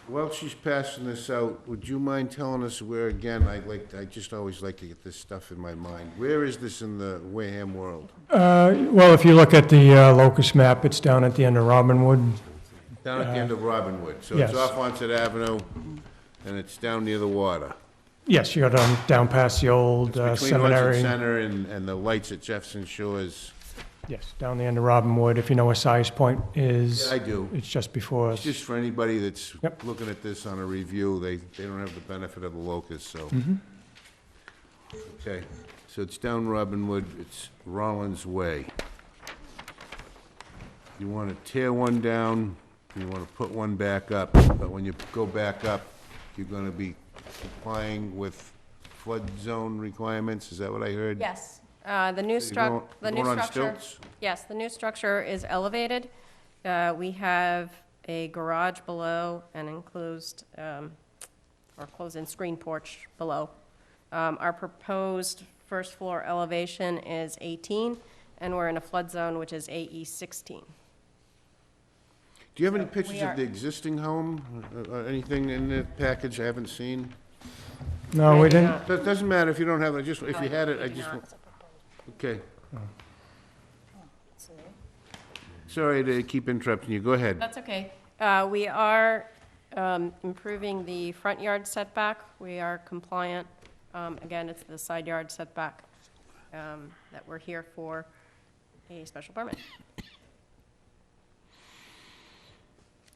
While she's passing this out, would you mind telling us where, again, I just always like to get this stuff in my mind. Where is this in the Wareham world? Well, if you look at the locust map, it's down at the end of Robinwood. Down at the end of Robinwood, so yes. it's off Onset Avenue, and it's down near the water. Yes, you go down past the old Between seminary. Onset Center and the lights at Jefferson Shores. Yes, down the end of Robinwood. If you know where Size Point is. Yeah, I do. It's just before It's us. just for anybody that's Yep. looking at this on a review, they don't have the benefit of the locust, so. Mm-hmm. Okay, so it's down Robinwood, it's Rollins Way. You want to tear one down, you want to put one back up, but when you go back up, you're going to be complying with flood zone requirements, is that what I heard? Yes. The new You're going on structure. stilts? Yes, the new structure is elevated. We have a garage below and enclosed, or closed-in screen porch below. Our proposed first floor elevation is 18, and we're in a flood zone, which is AE 16. Do you have any pictures we are- of the existing home, or anything in the package I haven't seen? No, we didn't. It doesn't matter if you don't have it, just, if you had it, I just, okay. Sorry to keep interrupting you, go ahead. That's okay. We are improving the front yard setback. We are compliant. Again, it's the side yard setback that we're here for a special permit.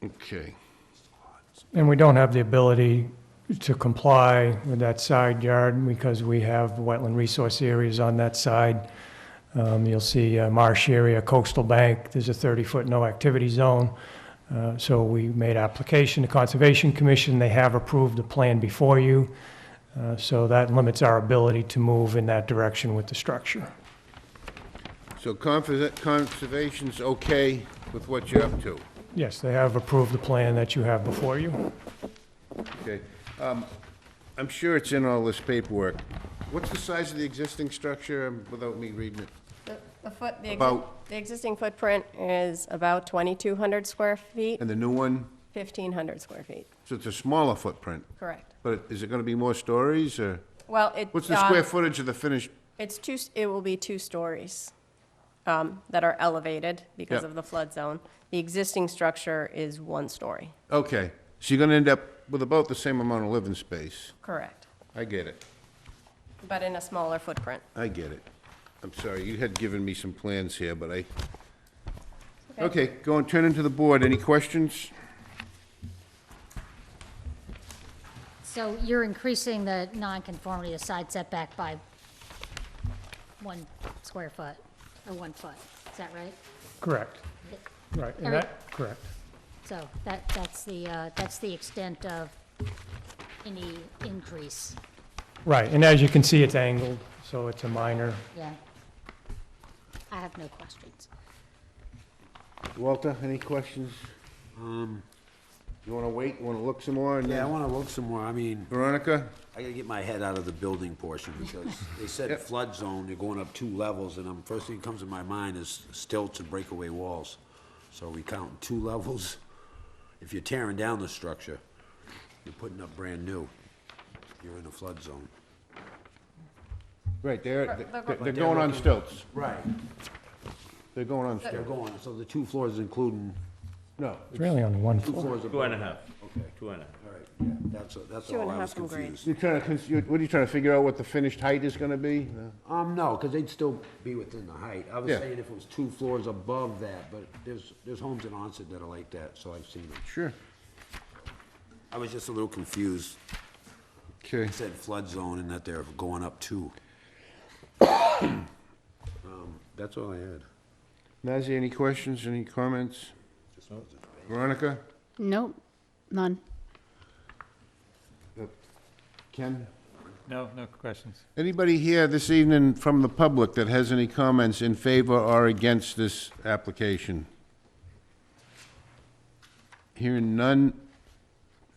Okay. And we don't have the ability to comply with that side yard because we have wetland resource areas on that side. You'll see a marsh area, coastal bank, there's a 30-foot no-activity zone. So we made application to Conservation Commission, they have approved the plan before you. So that limits our ability to move in that direction with the structure. So conservation's okay with what you're up to? Yes, they have approved the plan that you have before you. Okay. I'm sure it's in all this paperwork. What's the size of the existing structure, without me reading it? The existing footprint is about 2,200 square feet, And the new one? 1,500 square feet, So it's a smaller footprint, correct. but is it gonna be more stories, or? Well, What's the square footage of the finished? it will be 2 stories that are elevated because Yep. of the flood zone. The existing structure is 1 story, Okay, so you're gonna end up with about the same amount of living space. correct, I get it, but in a smaller footprint. I get it. I'm sorry, you had given me some plans here, but I... Okay, go and turn into the board. Any questions? So you're increasing the nonconformity of side setback by 1 square foot, or 1 foot, is that right? Correct. Right, and that, correct. So that's the extent of any increase, Right, and as you can see, it's angled, so it's a minor. yeah. I have no questions. Walter, any questions? You wanna wait, you wanna look some more, and Yeah, I then... wanna look some more, I mean, Veronica? I gotta get my head out of the building portion, because they said Yep. flood zone, you're going up 2 levels, and first thing that comes to my mind is stilts and breakaway walls. So we count 2 levels. If you're tearing down the structure, you're putting up brand new. You're in a flood zone. Right, they're going on stilts. Right. They're going on They're stilts. going, so the 2 floors including, No, It's really only 1 2 floor. floors Two above. and a half. Okay, Two and a half. all right, yeah, that's 2 and all, a I was half from grade. confused. you're trying to, what are you trying to figure out what the finished height is gonna be? No, because they'd still be within the height. I was Yeah. saying if it was 2 floors above that, but there's homes in Onset that are like that, so I've seen them. Sure. I was just a little confused. Okay. It said flood zone and that they're going up 2. That's all I had. Nazzy, any questions, any comments? Veronica? Nope, none. Ken? No questions. Anybody here this evening from the public that has any comments in favor or against this application? Hearing none,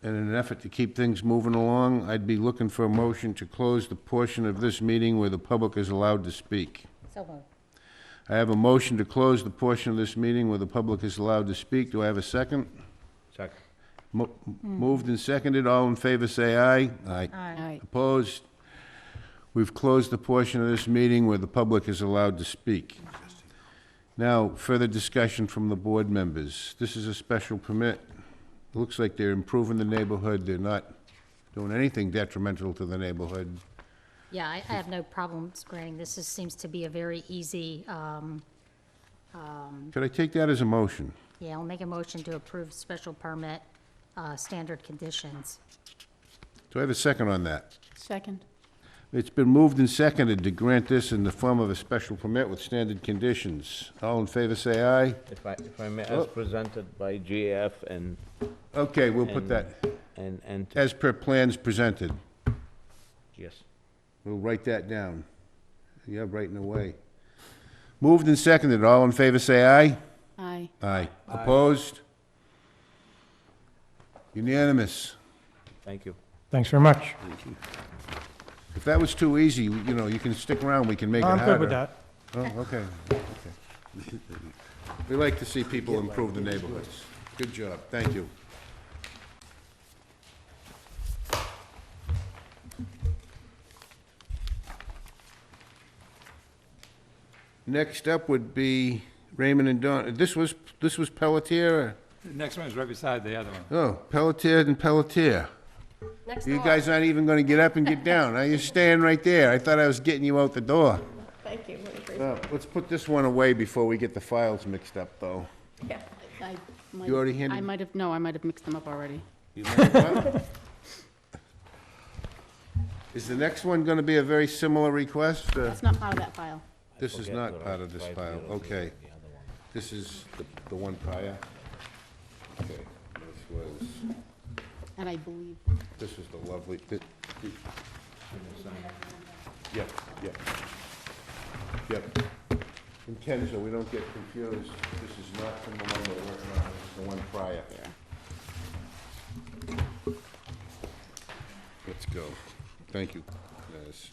in an effort to keep things moving along, I'd be looking for a motion to close the portion of this meeting where the public is allowed to speak. So moved. I have a motion to close the portion of this meeting where the public is allowed to speak. Do I have a second? Second. Moved and seconded. All in favor, say aye. Aye. Aye. Opposed? We've closed the portion of this meeting where the public is allowed to speak. Now, further discussion from the board members. This is a special permit. It looks like they're improving the neighborhood. They're not doing anything detrimental to the neighborhood. Yeah, I have no problems granting this. This seems to be a very easy, Could I take that as a motion? yeah, I'll make a motion to approve special permit, standard conditions. Do I have a second on that? Second. It's been moved and seconded to grant this in the form of a special permit with standard conditions. All in favor, say aye. If I may, as presented by GAF and, Okay, we'll put And- that and, as per plans presented. yes. We'll write that down. Yeah, writing away. Moved and seconded. All in favor, say aye. Aye. Aye. Opposed? Unanimous. Thank you. Thanks very much. If that was too easy, you know, you can stick around, we can make it I'm harder. good with that. Oh, okay. Okay. We like to see people improve the neighborhoods. Good job. Thank you. Next up would be Raymond and Don. This was Pelletier? The next one is right beside the other one. Oh, Pelletier and Pelletier. Next You door. guys aren't even gonna get up and get down. Now you're staying right there. I thought I was getting you out the door. Thank you. I appreciate Let's put this one away before we get the files mixed up, though. it. Yeah. You already handed- I might have, no, I might have mixed them up already. You might want- Is the next one gonna be a very similar request? That's not part of that file. This is not part of this file, okay. This is the one prior? Okay, this was, And I believe, this was the lovely, yep, yep. Yep. And Ken, so we don't get confused, this is not from the one we're working on, this is the one prior. Let's go. Thank you, Liz.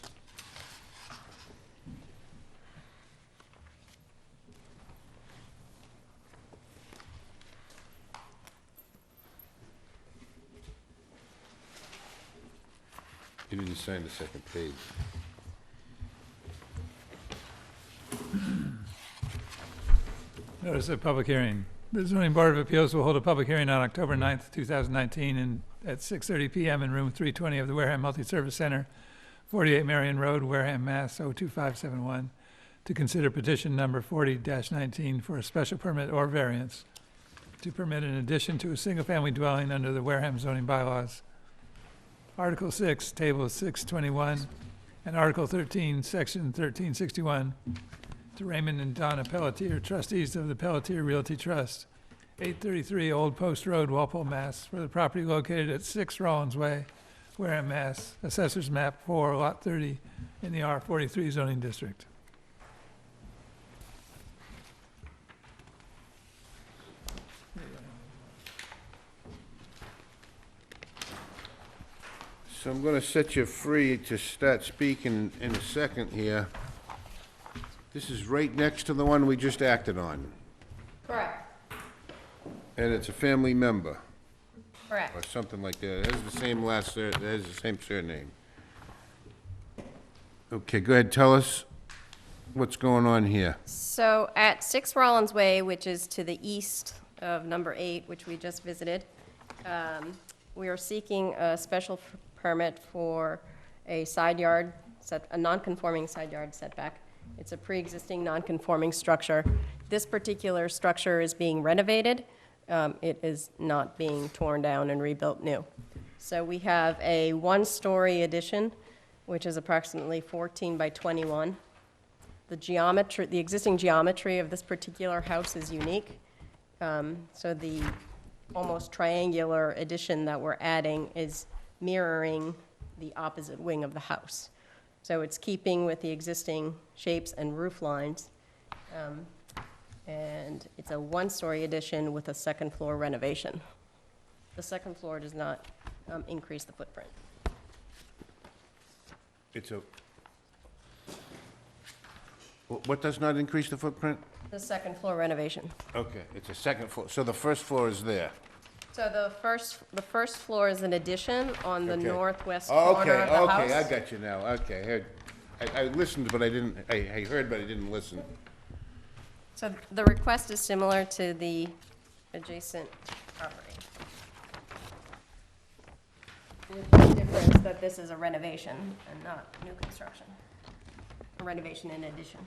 You didn't sign the second page. Notice of public hearing. The zoning board of appeals will hold a public hearing on October 9th, 2019, and at 6:30 PM in room 320 of the Wareham Multi-Service Center, 48 Marion Road, Wareham, Mass. 02571, to consider petition number 40-19 for a special permit or variance to permit an addition to a single-family dwelling under the Wareham zoning bylaws. Article 6, Table 621, and Article 13, Section 1361, to Raymond and Donna Pelletier, trustees of the Pelletier Realty Trust, 833 Old Post Road, Walpole, Mass., for the property located at 6 Rollins Way, Wareham, Mass., Assessors Map 4, Lot 30, in the R43 zoning district. So I'm gonna set you free to start speaking in a second here. This is right next to the one we just acted on, Correct. and it's a family member, or Correct. something like that. It has the same it has the same surname. Okay, go ahead, tell us what's going on here. So at 6 Rollins Way, which is to the east of number 8, which we just visited, we are seeking a special permit for a side yard, a non-conforming side yard setback. It's a pre-existing non-conforming structure. This particular structure is being renovated. It is not being torn down and rebuilt new. So we have a one-story addition, which is approximately 14 by 21. The existing geometry of this particular house is unique. So the almost triangular addition that we're adding is mirroring the opposite wing of the house. So it's keeping with the existing shapes and roof lines. And it's a one-story addition with a second-floor renovation. The second floor does not increase the footprint. It's a, what does not increase the footprint? The second floor renovation. Okay, it's a second floor, so the first floor is there. So the first floor is an addition on the Okay. northwest Oh, corner of the house. Okay, I got you now, okay. I listened, but I didn't, I heard, but I didn't listen. So the request is similar to the adjacent property. The difference is that this is a renovation and not new construction. A renovation in addition.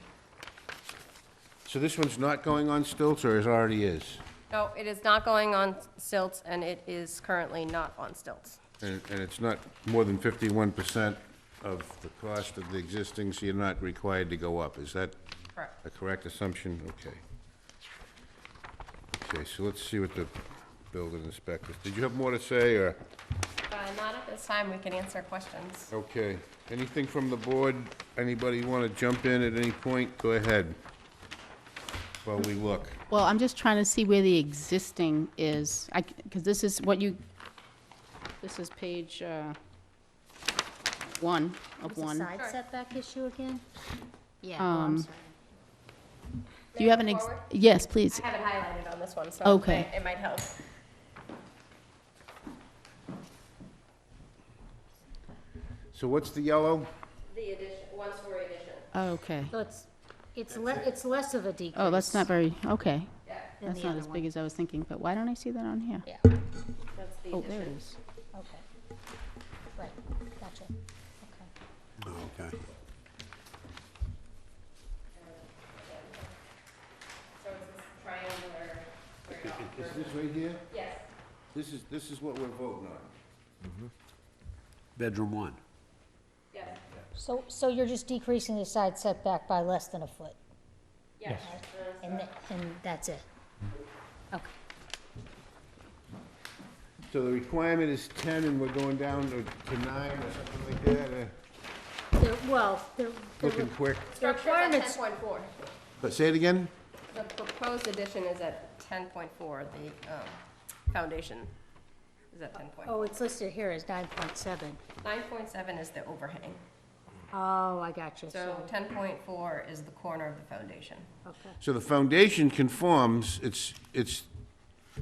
So this one's not going on stilts, or it already is? No, it is not going on stilts, and it is currently not on stilts. And it's not more than 51% of the cost of the existing, so you're not required to go up. Is that Correct. a correct assumption? Okay. Okay, so let's see what the building inspector, did you have more to say, or? Not at this time, we can answer questions. Okay. Anything from the board? Anybody want to jump in at any point? Go ahead. While we look. Well, I'm just trying to see where the existing is, because this is what you, this is page 1 of Is the 1. side setback issue again? Yeah, oh, I'm sorry. Do you have an, yes, please. I have it highlighted on this one, so Okay. it might help. So what's the yellow? The addition, one-story addition. Oh, okay. So it's less of a decrease. Oh, that's not very, okay. than That's the not other as one. big as I was thinking, but why don't I see that on here? Yeah, That's the Oh, there it addition. is. okay. Right, gotcha. Okay. Okay. So it's this triangular squared off. Is this right here? Yes, This is what we're voting on. Bedroom 1. yes, So you're just decreasing the side setback by less than a foot, yes. and that's it? Okay. So the requirement is 10, and we're going down to 9 or something like that? Well, Looking quick. the requirements, 10.4. But say it again? The proposed addition is at 10.4, the foundation is at 10.4. oh, it's listed here as 9.7. 9.7 is the overhang, Oh, I got you, so 10.4 is the corner of the foundation. okay. So the foundation conforms, it's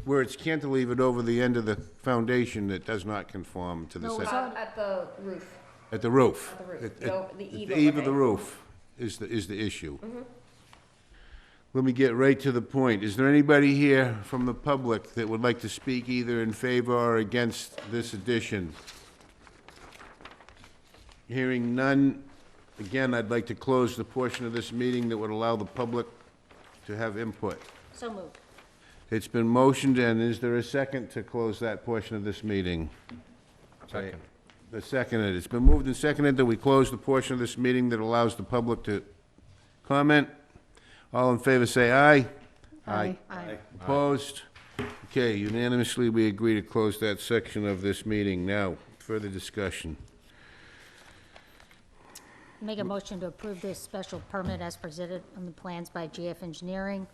where it's cantilevered over the end of the foundation that does not conform to the No, set. it's on- At the roof. At the roof. At the roof. At- No, at- the eve The eve of the overhang. roof is the issue. Let me get right to the point. Is there anybody here from the public that would like to speak either in favor or against this addition? Hearing none, again, I'd like to close the portion of this meeting that would allow the public to have input. So moved. It's been motioned, and is there a second to close that portion of this meeting? Second. The seconded. It's been moved and seconded that we close the portion of this meeting that allows the public to comment. All in favor, say aye. Aye. Aye. Opposed? Okay, unanimously, we agree to close that section of this meeting. Now, further discussion. Make a motion to approve this special permit as presented on the plans by GF Engineering,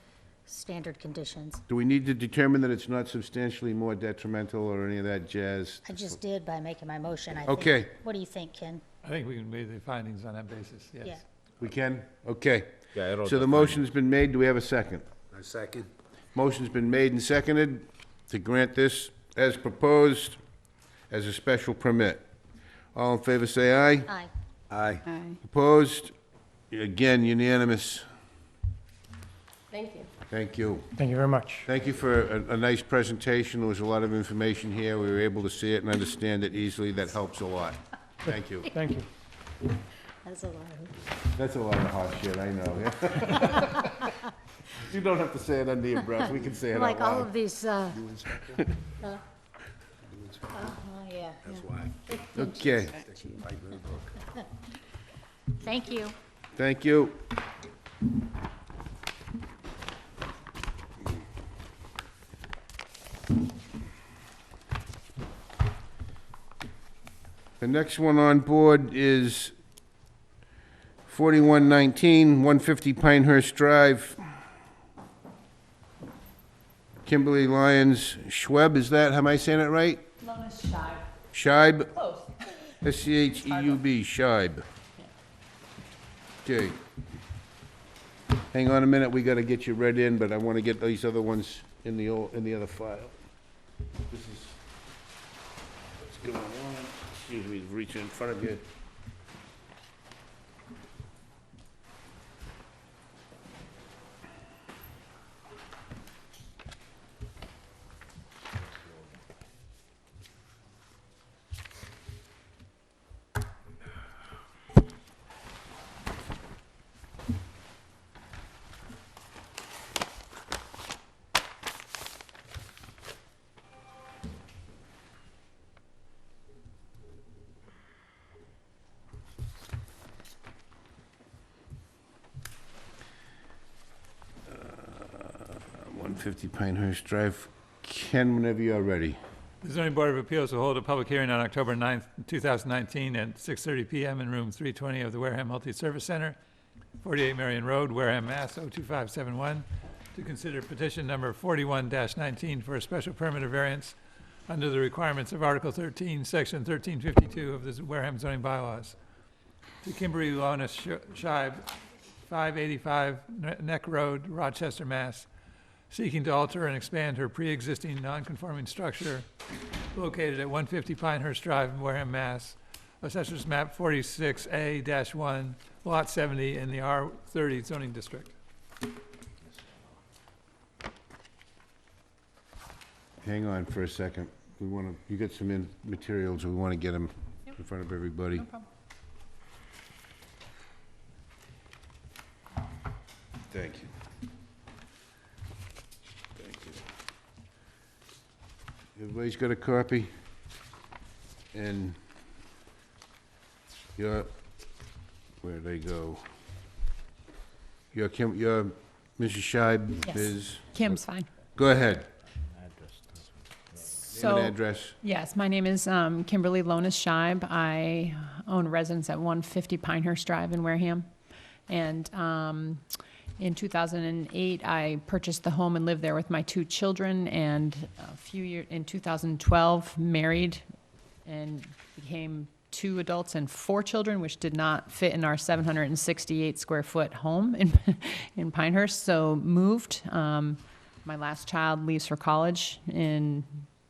standard conditions. Do we need to determine that it's not substantially more detrimental or any of that jazz? I just did by making my motion, I think. Okay. What do you think, Ken? I think we can make the findings on that basis, yes. Yeah. We can? Okay. Yeah, I wrote So the the motion's been made. Do we have a second? A second. Motion's been made and seconded to grant this as proposed as a special permit. All in favor, say aye. Aye. Aye. Aye. Opposed? Again, unanimous. Thank you. Thank you. Thank you very much. Thank you for a nice presentation. There was a lot of information here. We were able to see it and understand it easily. That helps a lot. Thank you. Thank you. That's a lot. That's a lot of hot shit, I know. You don't have to say it under your breath. We can say it out Like all loud. of these, yeah. That's why. Okay, Thank you. thank you. The next one on board is 4119, 150 Pinehurst Drive. Kimberly Lyons Schweb, is that, am I saying it right? Lonis Shive. Scheib? Close. S-C-H-E-U-B, Scheib. Okay. Hang on a minute, we gotta get you read in, but I wanna get these other ones in the other file. This is what's going on. Excuse me, reaching in front of you. Uh, 150 Pinehurst Drive. Ken, whenever you're ready. The zoning board of appeals will hold a public hearing on October 9th, 2019 at 6:30 PM in room 320 of the Wareham Multi-Service Center, 48 Marion Road, Wareham, Mass. 02571, to consider petition number 41-19 for a special permit or variance under the requirements of Article 13, Section 1352 of the Wareham zoning bylaws. To Kimberly Lonis Shive, 585 Neck Road, Rochester, Mass., seeking to alter and expand her pre-existing non-conforming structure located at 150 Pinehurst Drive, Wareham, Mass. Assessors map 46A-1, Lot 70 in the R30 zoning district. Hang on for a second. We wanna, you got some materials, we wanna get them in front of everybody. No problem. Thank you. Thank you. Everybody's got a copy? And your, where'd they go? Your Kim, your Mrs. Scheib Yes. is? Kim's fine. Go ahead. Name So, and address. yes, my name is Kimberly Lonis Shibe. I own residence at 150 Pinehurst Drive in Wareham. And in 2008, I purchased the home and lived there with my 2 children. And a few years, in 2012, married and became 2 adults and 4 children, which did not fit in our 768 square foot home in Pinehurst. So moved. My last child leaves for college in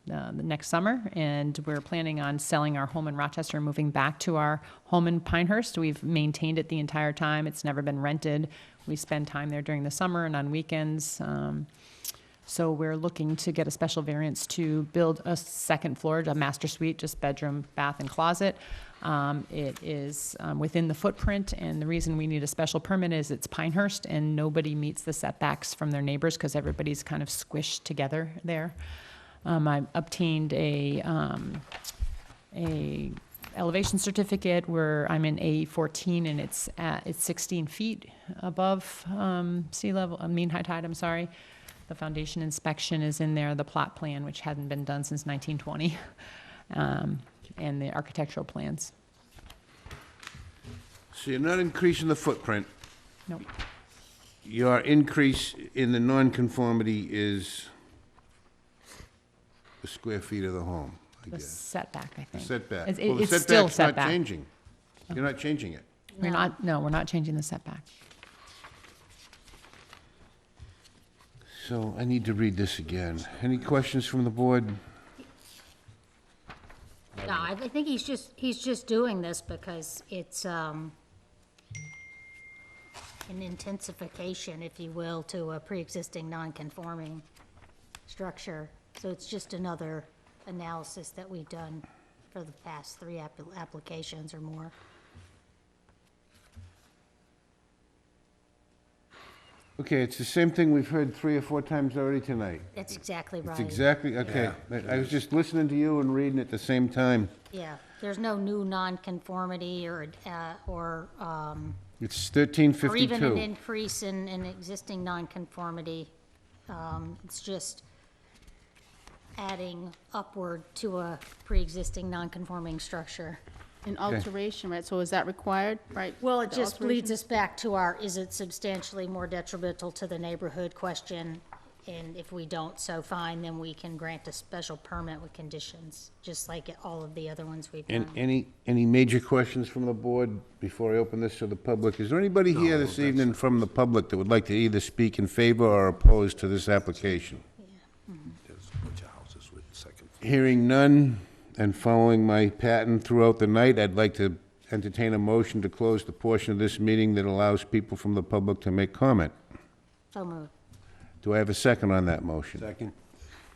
the next summer, and we're planning on selling our home in Rochester and moving back to our home in Pinehurst. We've maintained it the entire time. It's never been rented. We spend time there during the summer and on weekends. So we're looking to get a special variance to build a second floor, a master suite, just bedroom, bath, and closet. It is within the footprint, and the reason we need a special permit is it's Pinehurst, and nobody meets the setbacks from their neighbors because everybody's kind of squished together there. I obtained a elevation certificate where I'm in A14 and it's 16 feet above sea level, mean high tide, I'm sorry. The foundation inspection is in there, the plot plan, which hadn't been done since 1920, and the architectural plans. So you're not increasing the footprint. Nope. Your increase in the nonconformity is the square feet of the home, I The guess. setback, I The think. setback. It's, Well, the it's still setback's not setback. changing. You're not changing it. We're not changing the setback. So I need to read this again. Any questions from the board? No, I think he's just doing this because it's, an intensification, if you will, to a pre-existing non-conforming structure. So it's just another analysis that we've done for the past 3 applications or more. Okay, it's the same thing we've heard 3 or 4 times already tonight. That's exactly right. It's exactly, okay. I was just listening to you and reading at the same time. Yeah, there's no new non-conformity or It's or even an 1352. increase in existing nonconformity. It's just adding upward to a pre-existing non-conforming structure. An alteration, right, so is that required, right? Well, it The just leads alteration? us back to our, is it substantially more detrimental to the neighborhood question? and if we don't so find, then we can grant a special permit with conditions, just like all of the other ones we've done. Any major questions from the board before I open this to the public? Is there anybody here this evening from the public that would like to either speak in favor or opposed to this application? Hearing none, and following my pattern throughout the night, I'd like to entertain a motion to close the portion of this meeting that allows people from the public to make comment. So moved. Do I have a second on that motion? Second.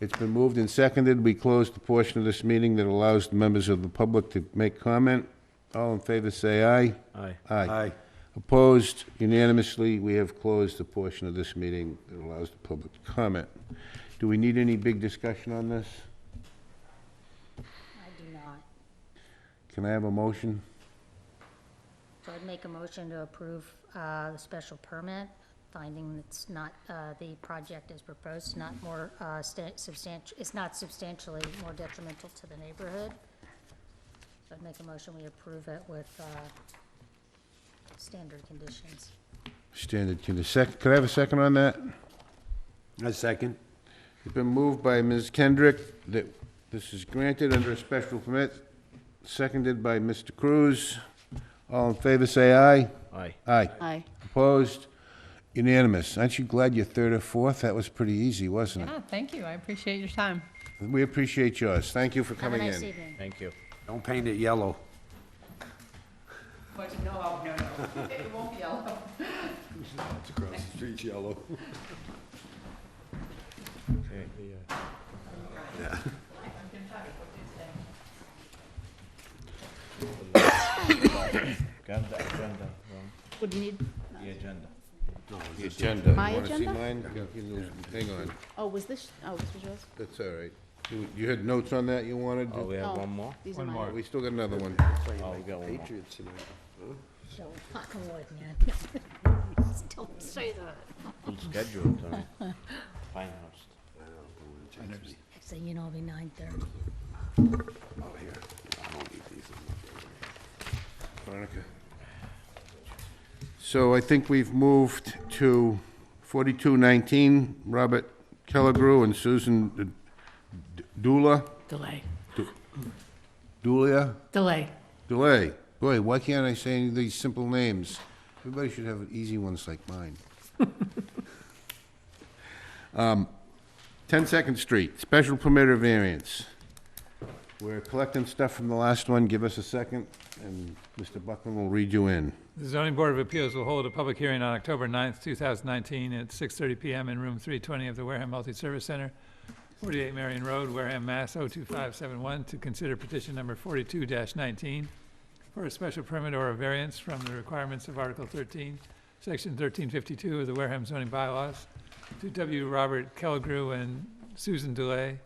It's been moved and seconded. We close the portion of this meeting that allows the members of the public to make comment. All in favor, say aye. Aye. Aye. Opposed? Unanimously, we have closed the portion of this meeting that allows the public to comment. Do we need any big discussion on this? I do not. Can I have a motion? So I'd make a motion to approve the special permit, finding it's not, the project as proposed, not more substantial, it's not substantially more detrimental to the neighborhood. So I'd make a motion, we approve it with standard conditions. Standard condition. Could I have a second on that? A second. It's been moved by Ms. Kendrick that this is granted under a special permit, seconded by Mr. Cruz. All in favor, say aye. Aye. Aye. Aye. Opposed? Unanimous. Aren't you glad you're third or fourth? That was pretty easy, wasn't it? Yeah, thank you. I appreciate your time. We appreciate yours. Thank you for Have a coming nice in. evening. Thank you. Don't paint it yellow. But no, it won't be yellow. It's across the street yellow. Got the agenda, wrong. What do you need? The agenda. The agenda. My You wanna see agenda? mine? Hang on. Oh, was this yours? That's all right. You had notes on that you wanted? Oh, we have Oh. one more? These are One mine. more. We still got another one. Oh, we got one more. Patriots tonight. So, knock on wood, man. Don't say that. Full schedule tonight. Pinehurst. Next thing you know, it'll be 9:30. Oh, here. I don't need these. Veronica. So I think we've moved to 4219, Robert Kellegrew and Susan Dula? Delay. Dulia? Delay. Delay. Boy, why can't I say any of these simple names? Everybody should have easy ones like mine. 10 Second Street, special permit or variance. We're collecting stuff from the last one. Give us a second, and Mr. Buckland will read you in. The zoning board of appeals will hold a public hearing on October 9th, 2019 at 6:30 PM in room 320 of the Wareham Multi-Service Center, 48 Marion Road, Wareham, Mass. 02571, to consider petition number 42-19 for a special permit or a variance from the requirements of Article 13, Section 1352 of the Wareham zoning bylaws, to W. Robert Kellegrew and Susan Dulay,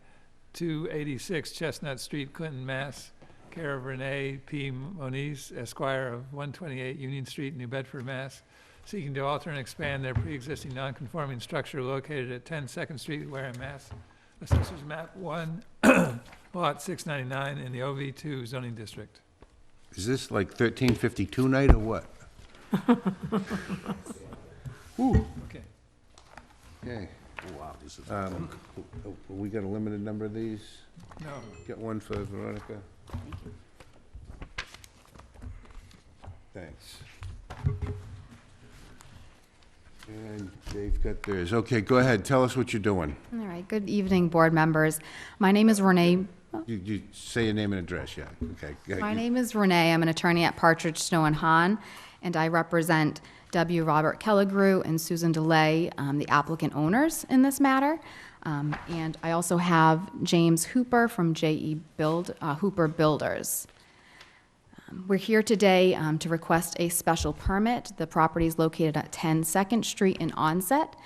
286 Chestnut Street, Clinton, Mass., care of Renee P. Moniz, Esquire of 128 Union Street, New Bedford, Mass., seeking to alter and expand their pre-existing non-conforming structure located at 10 Second Street, Wareham, Mass., Assessors Map 1, Lot 699 in the OV2 zoning district. Is this like 1352 night or what? Whew. Okay. Okay. Oh, wow, this is. We got a limited number of these? No. Got one for Veronica? Thanks. And they've got theirs. Okay, go ahead, tell us what you're doing. All right, good evening, board members. My name is Renee. You say your name and address, yeah, okay. Go ahead. My name is Renee. I'm an attorney at Partridge, Snow and Hahn, and I represent W. Robert Kellegrew and Susan DeLay, the applicant owners in this matter. And I also have James Hooper from Hooper Builders. We're here today to request a special permit. The property is located at 10 Second Street in Onset,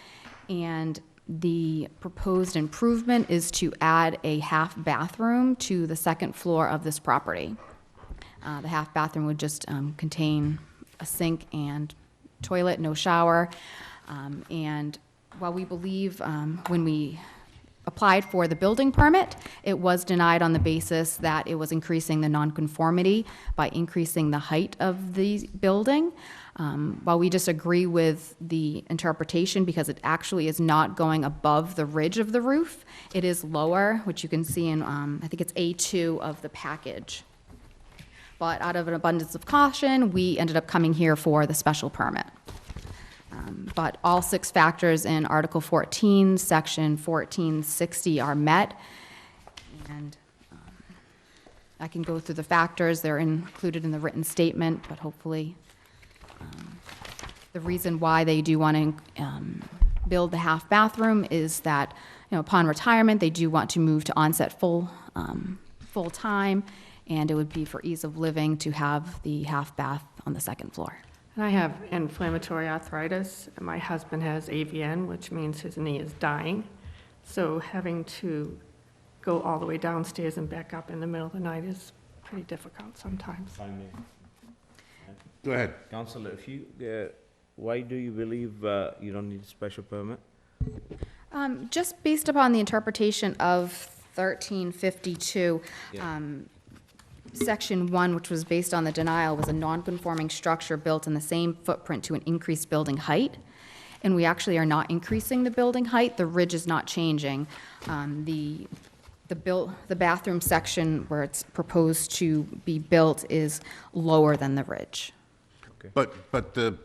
and the proposed improvement is to add a half bathroom to the second floor of this property. The half bathroom would just contain a sink and toilet, no shower. And while we believe when we applied for the building permit. It was denied on the basis that it was increasing the nonconformity by increasing the height of the building. While we disagree with the interpretation because it actually is not going above the ridge of the roof, it is lower, which you can see in, I think it's A2 of the package. But out of an abundance of caution, we ended up coming here for the special permit. But all 6 factors in Article 14, Section 1460 are met. And I can go through the factors. They're included in the written statement, but hopefully the reason why they do want to build the half bathroom is that, upon retirement, they do want to move to onset full-time, and it would be for ease of living to have the half bath on the 2nd floor. And I have inflammatory arthritis, and my husband has AVN, which means his knee is dying. So having to go all the way downstairs and back up in the middle of the night is pretty difficult sometimes. Go ahead. Counselor, if you, why do you believe you don't need a special permit? Just based upon the interpretation of 1352, Section 1, which was based on the denial, was a non-conforming structure built in the same footprint to an increased building height. And we actually are not increasing the building height. The ridge is not changing. The bathroom section where it's proposed to be built is lower than the ridge. But the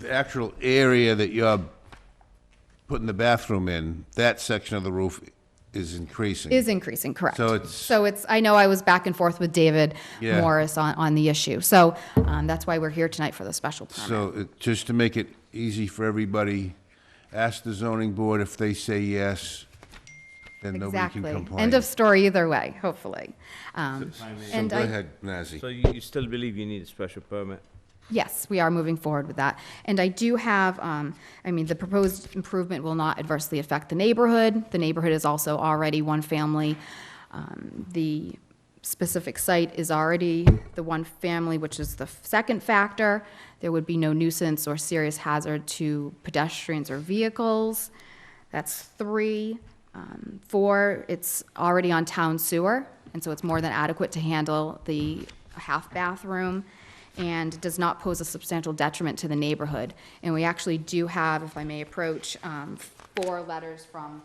actual area that you're putting the bathroom in, that section of the roof is increasing. Is increasing, correct. So it's, I know I was back and forth with David Yeah. Morris on the issue. So that's why we're here tonight for the special permit. so just to make it easy for everybody, ask the zoning board if they say yes, then nobody can Exactly. complain. End of story either way, hopefully. So And go I- ahead, Nazzy. So you still believe you need a special permit? Yes, we are moving forward with that. And I do have, the proposed improvement will not adversely affect the neighborhood. The neighborhood is also already one family. The specific site is already the one family, which is the second factor. There would be no nuisance or serious hazard to pedestrians or vehicles. That's 3. 4, it's already on town sewer, and so it's more than adequate to handle the half bathroom, and does not pose a substantial detriment to the neighborhood. And we actually do have, if I may approach, 4 letters from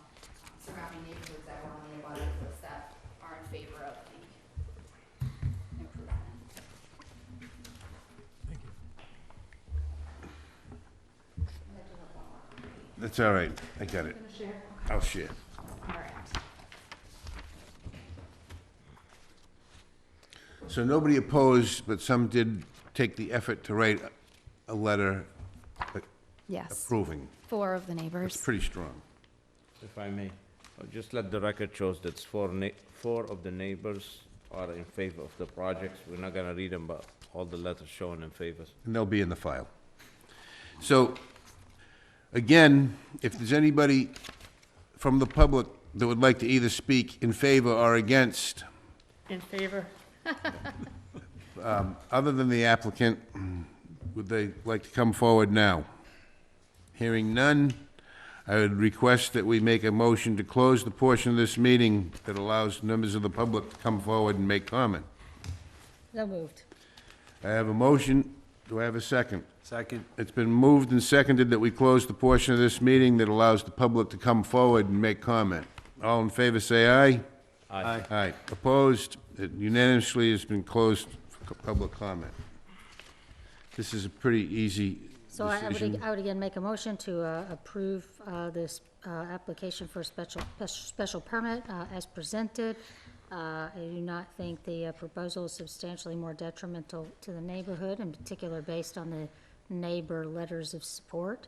surrounding neighborhoods that were on the abutters list that are in favor of the improvement. That's all right, I got it. I'll share. All right. So nobody opposed, but some did take the effort to write a letter Yes, approving. 4 of the That's neighbors. pretty strong. If I may, just let the record shows that 4 of the neighbors are in favor of the projects. We're not gonna read them, but all the letters showing in favor. And they'll be in the file. So, again, if there's anybody from the public that would like to either speak in favor or against, In favor? other than the applicant, would they like to come forward now? Hearing none, I would request that we make a motion to close the portion of this meeting that allows members of the public to come forward and make comment. So moved. I have a motion. Do I have a second? Second. It's been moved and seconded that we close the portion of this meeting that allows the public to come forward and make comment. All in favor, say aye. Aye. Aye. Opposed? It unanimously has been closed for public comment. This is a pretty easy So I decision. would again make a motion to approve this application for a special permit as presented. I do not think the proposal is substantially more detrimental to the neighborhood, in particular based on the neighbor letters of support.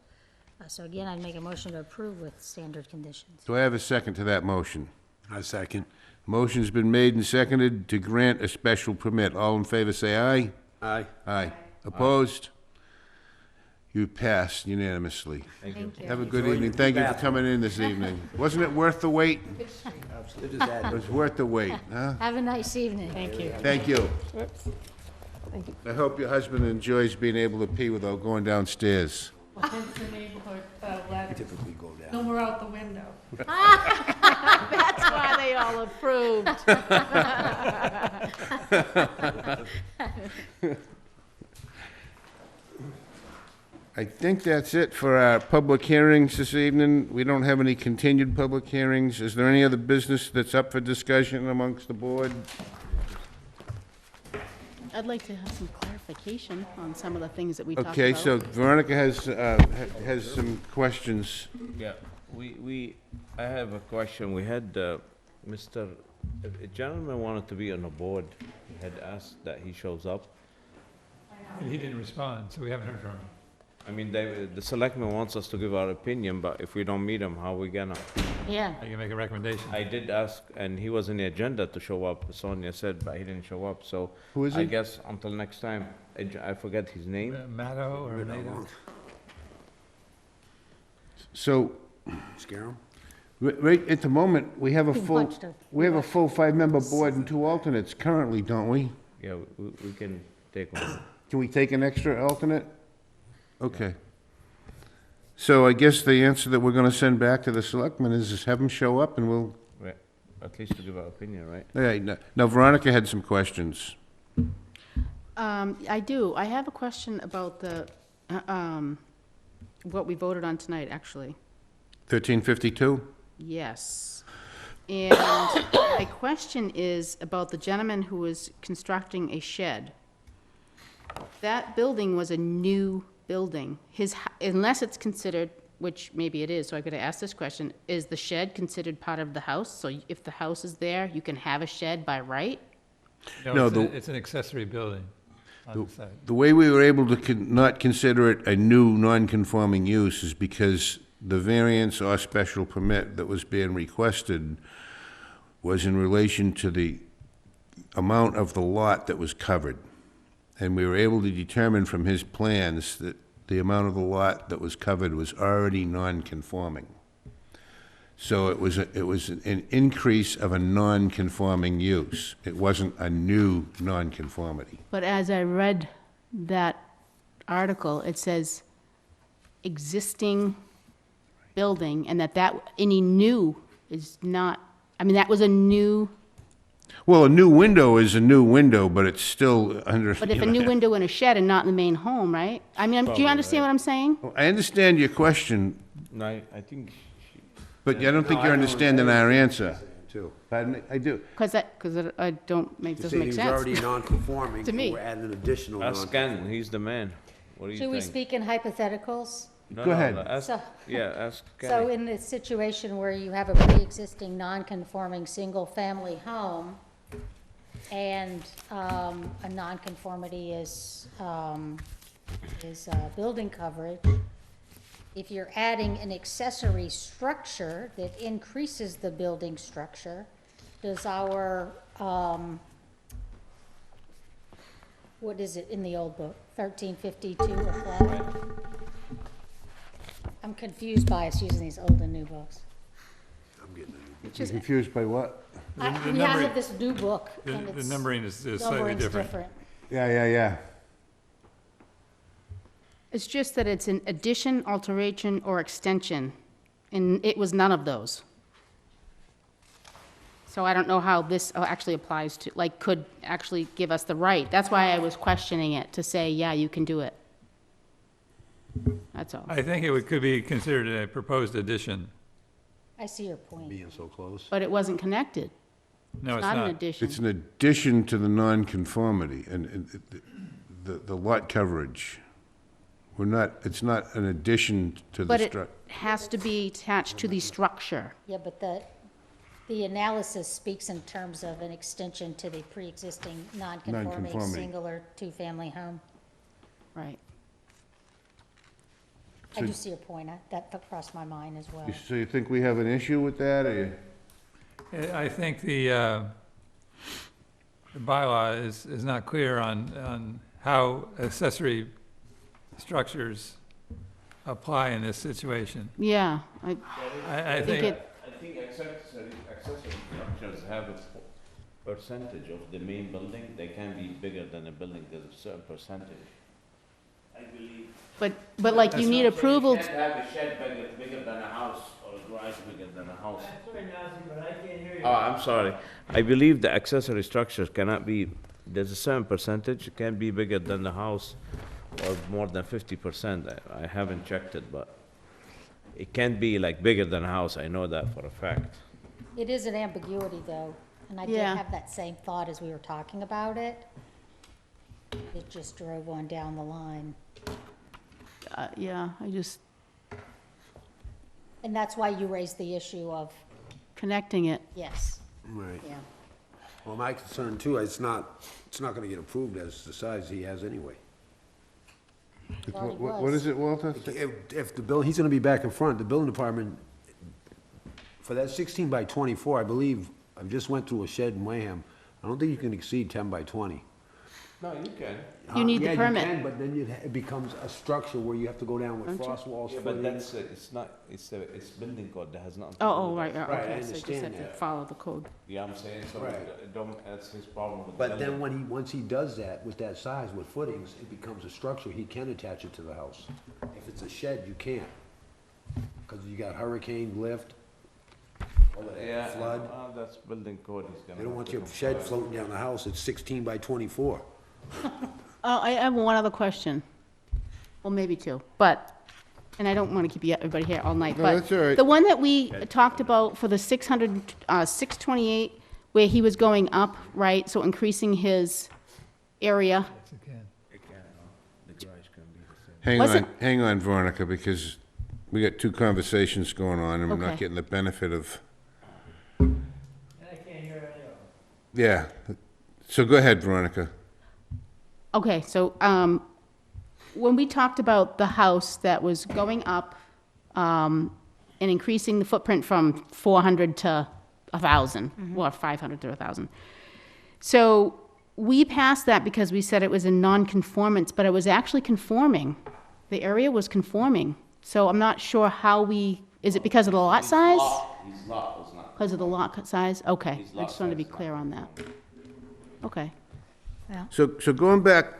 So again, I'd make a motion to approve with standard conditions. Do I have a second to that motion? I second. Motion's been made and seconded to grant a special permit. All in favor, say aye. Aye. Aye. Opposed? You passed unanimously. Thank you. Have a good evening. Thank you for coming in this evening. Wasn't it worth the wait? It was worth the wait, huh? Have a nice evening. Thank you. Thank you. I hope your husband enjoys being able to pee without going downstairs. Hence the neighborhood letter. Typically go down. No more out the window. That's why they all approved. I think that's it for our public hearings this evening. We don't have any continued public hearings. Is there any other business that's up for discussion amongst the board? I'd like to have some clarification on some of the things that we talked about. Okay, so Veronica has some questions. Yeah, I have a question. We had, a gentleman wanted to be on the board. He had asked that he shows up. And he didn't respond, so we haven't heard from him. I mean, the selectman wants us to give our opinion, but if we don't meet him, how we gonna? Yeah. I can make a recommendation. I did ask, and he was in the agenda to show up, Sonia said, but he didn't show up, so. Who is I he? guess until next time, I forget his name. Matto or Nato? So, Scare 'em? right at the moment, we have a We full, watched her. we have a full five-member board and two alternates currently, don't we? Yeah, we can take one. Can we take an extra alternate? Okay. So I guess the answer that we're gonna send back to the selectmen is just have them show up and we'll, Right, at least to give our opinion, right? yeah, now Veronica had some questions. I do. I have a question about the, what we voted on tonight, actually. 1352? Yes. And my question is about the gentleman who was constructing a shed. That building was a new building. Unless it's considered, which maybe it is, so I gotta ask this question, is the shed considered part of the house? So if the house is there, you can have a shed by right? No, It's an accessory building on the site. The way we were able to not consider it a new non-conforming use is because the variance or special permit that was being requested was in relation to the amount of the lot that was covered. And we were able to determine from his plans that the amount of the lot that was covered was already non-conforming. So it was an increase of a non-conforming use. It wasn't a new non-conformity. But as I read that article, it says existing building, and that any new is not, I mean, that was a new, Well, a new window is a new window, but it's still under. but if a new window in a shed and not in the main home, right? I mean, do you understand what I'm saying? I understand your question, No, I think but I don't think you're understanding our answer. Pardon me? I do. Because I don't make, To doesn't say make he was sense. already non-conforming, To me. and we're adding an additional ask non-conforming. Ken, he's the man. What do you Should we think? speak in hypotheticals? No, Go no, ahead. no, ask, So- yeah, ask So Kenny. in the situation where you have a pre-existing non-conforming single-family home, and a non-conformity is building coverage, if you're adding an accessory structure that increases the building structure, does our, what is it in the old book, 1352 apply? I'm confused by us using these old and new books. You're confused by what? I the have numbering- this new book, The and the it's, numbering is slightly numbering's different. Yeah. It's just that it's an addition, alteration, or extension, and it was none of those. So I don't know how this actually applies to, like, could actually give us the right. That's why I was questioning it, to say, yeah, you can do it. That's all. I think could be considered a proposed addition. I see your point. Being so close. But it wasn't connected. No, it's Not an not. addition. It's an addition to the non-conformity and the lot coverage. It's not an addition to the But it structure. has to be attached to the structure. Yeah, but the analysis speaks in terms of an extension to the pre-existing non-conforming Non-conformity. single or two-family home. Right. I do see your point. That crossed my mind as well. So you think we have an issue with that, or you? I think the bylaw is not clear on how accessory structures apply in this situation. Yeah, I think think, it, I think accessory structures have a percentage of the main building. They can be bigger than a building, there's a certain percentage. But like you need approval, Can't have a shed bigger than a house, or a garage bigger than a house. Oh, I'm sorry. I believe the accessory structures cannot be, there's a certain percentage, it can't be bigger than the house, or more than 50%. I haven't checked it, but it can't be like bigger than a house, I know that for a fact. It is an ambiguity, though, and I did Yeah. have that same thought as we were talking about it. It just drove on down the line. yeah, I just, And that's why you raised the issue of, connecting it. yes, Right. yeah. Well, my concern too, it's not gonna get approved as the size he has anyway. It already What was. is it, Walter? If the he's gonna be back in front, the building department, for that 16 by 24, I believe, I just went through a shed in Wareham, I don't think you can exceed 10 by 20. No, you can. You need the Yeah, permit. you can, but then it becomes a structure where you have to go down with Don't you? frost walls, Yeah, but footings. that's, it's not, it's building code, that has nothing to do Oh, with right, that. Right, I okay, so you just understand have to that. follow the code. Yeah, I'm saying, so Right. that's his problem with But then building. once he does that, with that size, with footings, it becomes a structure, he can attach it to the house. If it's a shed, you can't, because you got hurricane, lift, all that Yeah, flood. that's building code, he's gonna. They don't have want to your comply. shed floating down the house, it's 16 by 24. Oh, I have one other question. Well, maybe two, but, and I don't want to keep everybody here all night, No, but. that's all right. The one that we talked about for the 628, where he was going up, right, so increasing his area. The garage can be the same. Hang on, Veronica, because we got two conversations going on, and we're not Okay. getting the benefit of. Yeah, so go ahead, Veronica. Okay, so, when we talked about the house that was going up, and increasing the footprint from 400 to 1,000, or 500 to 1,000. So, we passed that because we said it was in non-conformance, but it was actually conforming. The area was conforming. So I'm not sure how is it because of the lot size? His lot was not. Because of the lot size? Okay, His I lot just wanted to be size is clear on that. Okay. So going back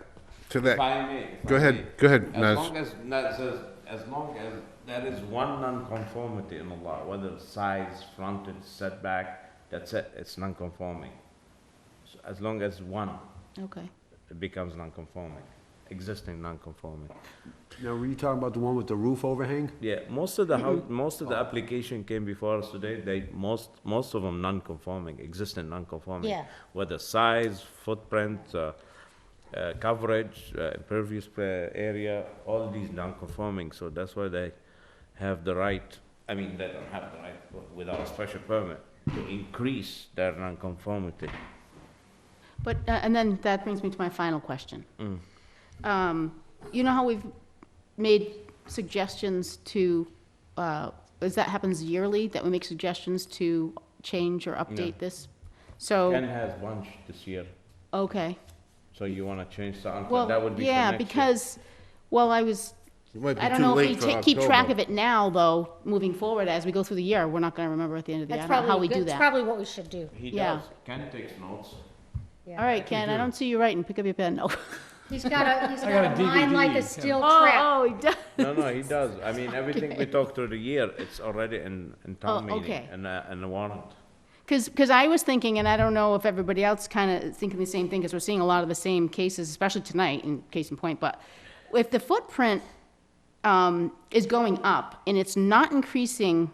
to If that, I may, if go I ahead, may, go ahead, As Naz. long as, that says, as long as there is one non-conformity in the lot, whether size, frontage, setback, that's it, it's non-conforming. So as long as one, Okay. it becomes non-conforming, existing non-conforming. Now, were you talking about the one with the roof overhang? Yeah, most of the house, most of the application came before us today, most of them non-conforming, existing non-conforming. Yeah. Whether size, footprint, coverage, impervious area, all these non-conforming, so that's why they have the right, I mean, they don't have the right without a special permit to increase their non-conformity. But, and then that brings me to my final question. You know how we've made suggestions to, as that happens yearly, that we make suggestions to change or update this? So, Ken has bunch this year, okay. so you wanna change something, Well, that would be for yeah, next year. because, well, I was, It might be I don't too know if late we for keep track October. of it now, though, moving forward, as we go through the year, we're not gonna remember at the end of the year. That's I don't know how probably, we do that's that. probably what we should do. He yeah. does, Ken takes notes. All right, Ken, I don't see you writing, pick up your pen. No. He's got a got a mind like a DVD. steel trap. Oh, he does. No, he does. I mean, everything we talk through the year, it's already in town Oh, meeting okay. and the warrant. Because I was thinking, and I don't know if everybody else kind of thinking the same thing, because we're seeing a lot of the same cases, especially tonight, in case in point, but if the footprint is going up and it's not increasing,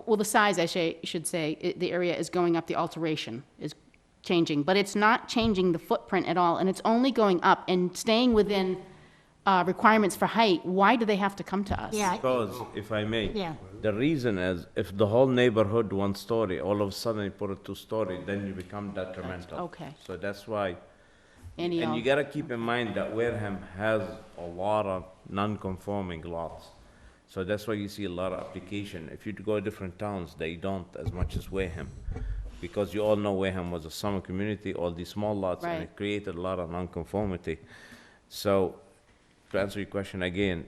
well, the size, I should say, the area is going up, the alteration is changing, but it's not changing the footprint at all, and it's only going up and staying within requirements for height, why do they have to come to us? Yeah, Because, if I may, Yeah. the reason is, if the whole neighborhood one story, all of a sudden you put it two story, then you become detrimental. Okay. So that's why, And and you gotta keep in mind that Wareham has a lot of non-conforming lots. So that's why you see a lot of application. If you go to different towns, they don't as much as Wareham. Because you all know Wareham was a summer community, all these small lots, and Right. it created a lot of non-conformity. So, to answer your question again,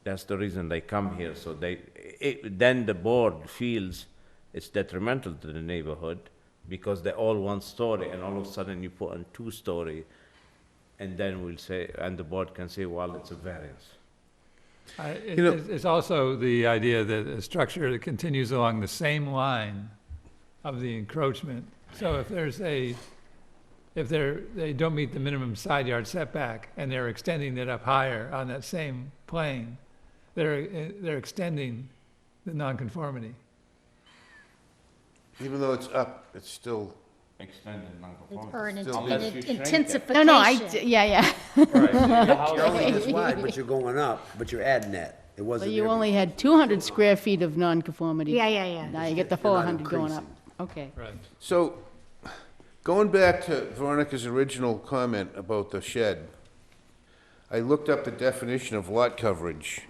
that's the reason they come here, so then the board feels it's detrimental to the neighborhood, because they're all one story, and all of a sudden you put in two story, and then we'll say, and the board can say, well, it's a variance. It's also the idea that a structure that continues along the same line of the encroachment. So if they don't meet the minimum side yard setback and they're extending it up higher on that same plane, they're extending the nonconformity. Even though it's up, it's still, Extended non-conformity. Or an Unless you shrink it. intensification. No, yeah, yeah. You're only this wide, but you're going up, but you're adding that. It So wasn't. you only had 200 square feet of nonconformity. Yeah. Now you get the You're not 400 going up. increasing. Okay. Right. so, going back to Veronica's original comment about the shed, I looked up the definition of lot coverage.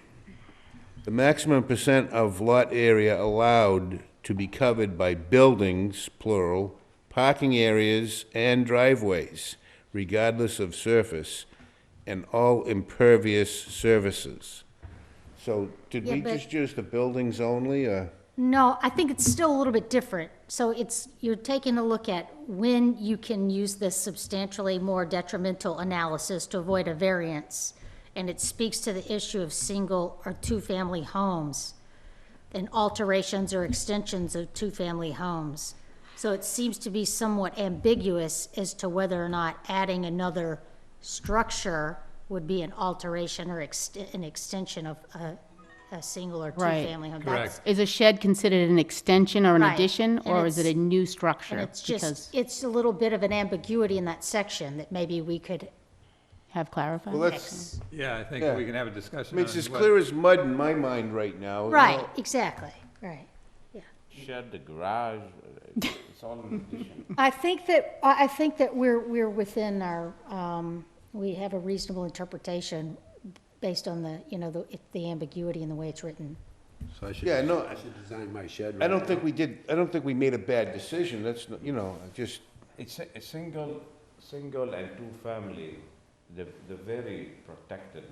The maximum percent of lot area allowed to be covered by buildings, plural, parking areas and driveways, regardless of surface, and all impervious surfaces. So, did Yeah, we but- just use the buildings only, or? No, I think it's still a little bit different. So you're taking a look at when you can use this substantially more detrimental analysis to avoid a variance. And it speaks to the issue of single or two-family homes and alterations or extensions of two-family homes. So it seems to be somewhat ambiguous as to whether or not adding another structure would be an alteration or an extension of a single or Right. two-family home. Correct. Is a shed considered an extension or an Right. addition, And or is it a it's- new structure? And it's Because just, it's a little bit of an ambiguity in that section that maybe we could have clarified? Well, that's, Yeah, I think Yeah. we can have a I discussion mean, on it's as what- clear as mud in my mind right now. you Right, know. exactly, right. Shed, the garage, it's all in addition. I think that we're within our, we have a reasonable interpretation based on the, the ambiguity in the way it's written. So I should, Yeah, no, I should design my shed. I right don't now. think we did, I don't think we made a bad decision, that's, just, It's a single and two-family, they're very protected.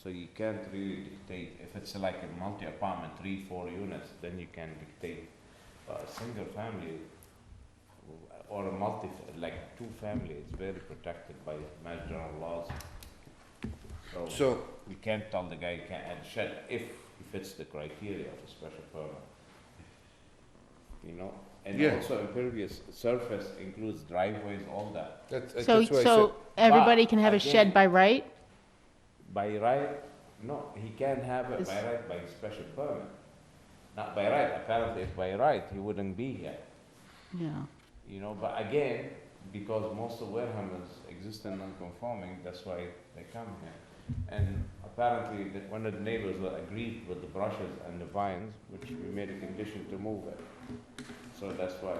So you can't really dictate, if it's like a multi-apartment, 3-4 units, then you can dictate. But a single family or a like two-family, it's very protected by Mass General laws. So- we can't tell the guy you can't add shed if he fits the criteria of a special permit. And Yeah. also impervious surface includes driveways, all that. that's So, what I said. so everybody But can have a again- shed by right? By right, no, he can't have it by right by special permit. Not by right, apparently if by right, he wouldn't be here, Yeah. but again, because most of Wareham is existing non-conforming, that's why they come here. And apparently, one of the neighbors agreed with the brushes and the vines, which we made a condition to move it. So that's why.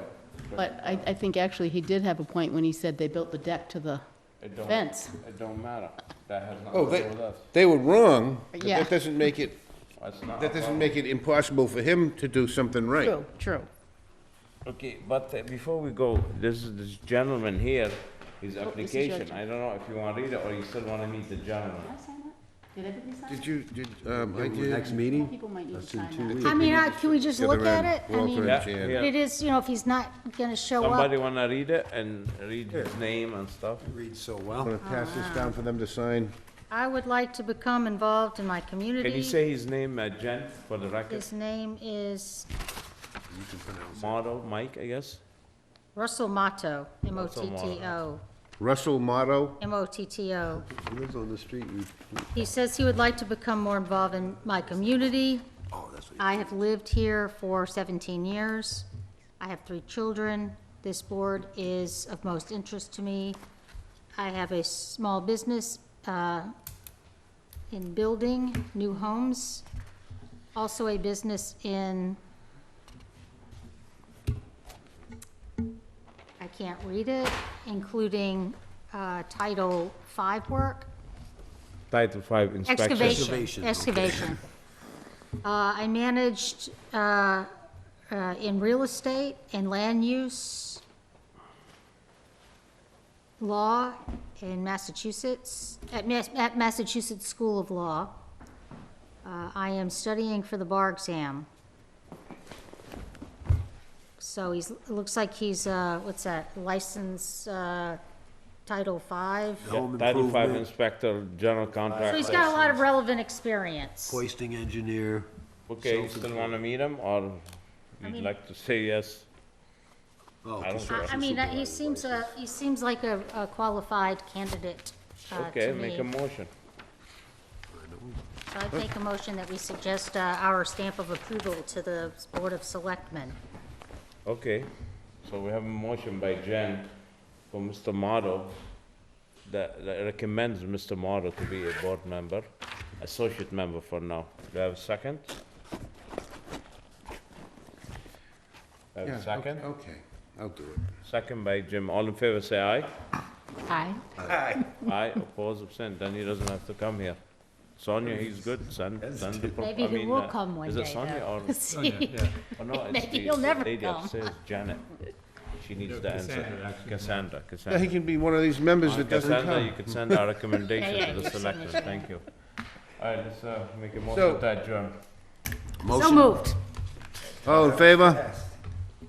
But I think actually he did have a point when he said they built the deck to the It don't- fence. It don't matter, that has Oh, nothing to do with us. they were wrong, but Yeah. that doesn't make it, That's not that our doesn't problem. make it impossible for him to do something right. True. Okay, but before we go, this gentleman here, his your application, turn. I don't know if you want to read it or you still want to meet the gentleman. Did everybody sign? I did. Next meeting? People might need to That's in sign 2 that. weeks. I mean, can we just look at it? I Walter mean, and Yeah, Jan. yeah. it is, if he's not gonna show Somebody up, want to read it and read his name and stuff? Reads so I'm well. gonna pass this down for them to sign. I would like to become involved in my community. Can you say his name, Jen, for the record? His name is Motto, Mike, I guess? Russell Motto, Russell Motto. M-O-T-T-O, Russell Motto, M-O-T-T-O. He lives on the street. He says he would like to become more involved in my community. Oh, that's what I have lived here for 17 years. I have 3 children. This board is of most interest to me. I have a small business in building new homes, also a business in, I can't read it, including Title V work. Title 5 inspection. Excavation. Excavation. I managed in real estate and land use law in Massachusetts, at Massachusetts School of Law. I am studying for the bar exam. So it looks like he's, what's that, licensed Title V. Home Title V improvement, inspector, general contractor. So he's got a lot of relevant experience. hoisting engineer. Okay, you still wanna meet him, or you'd like to say yes? Oh, I don't construction I mean, he supervisor, seems like a qualified candidate Okay, to make me. a motion. So I'd make a motion that we suggest our stamp of approval to the Board of Selectmen. Okay, so we have a motion by Jen for Mr. Morrow that recommends Mr. Morrow to be a board member, associate member for now. Do I have a second? I have Yeah, a second? Okay, I'll do it. Second by Jim. All in favor, say aye. Aye. Aye, oppose, abstain. Then he doesn't have to come here. Sonia, he's good. Send the. Maybe I he mean, will come one Is day, it Sonia though. or? See? Oh, no, it's Maybe the he'll never lady come. upstairs, Janet. She needs the answer. Cassandra, Yeah, he Cassandra. can be one of these members that doesn't Cassandra, you come. could send our recommendation Yeah, to the your selectors. signature. Thank you. All right, let's make a So- motion to adjourn. So moved. All in favor?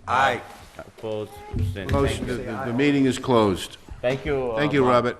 Aye. Opposed, abstained. Motion, the meeting is closed. Thank you. Thank you, Mark. Robert.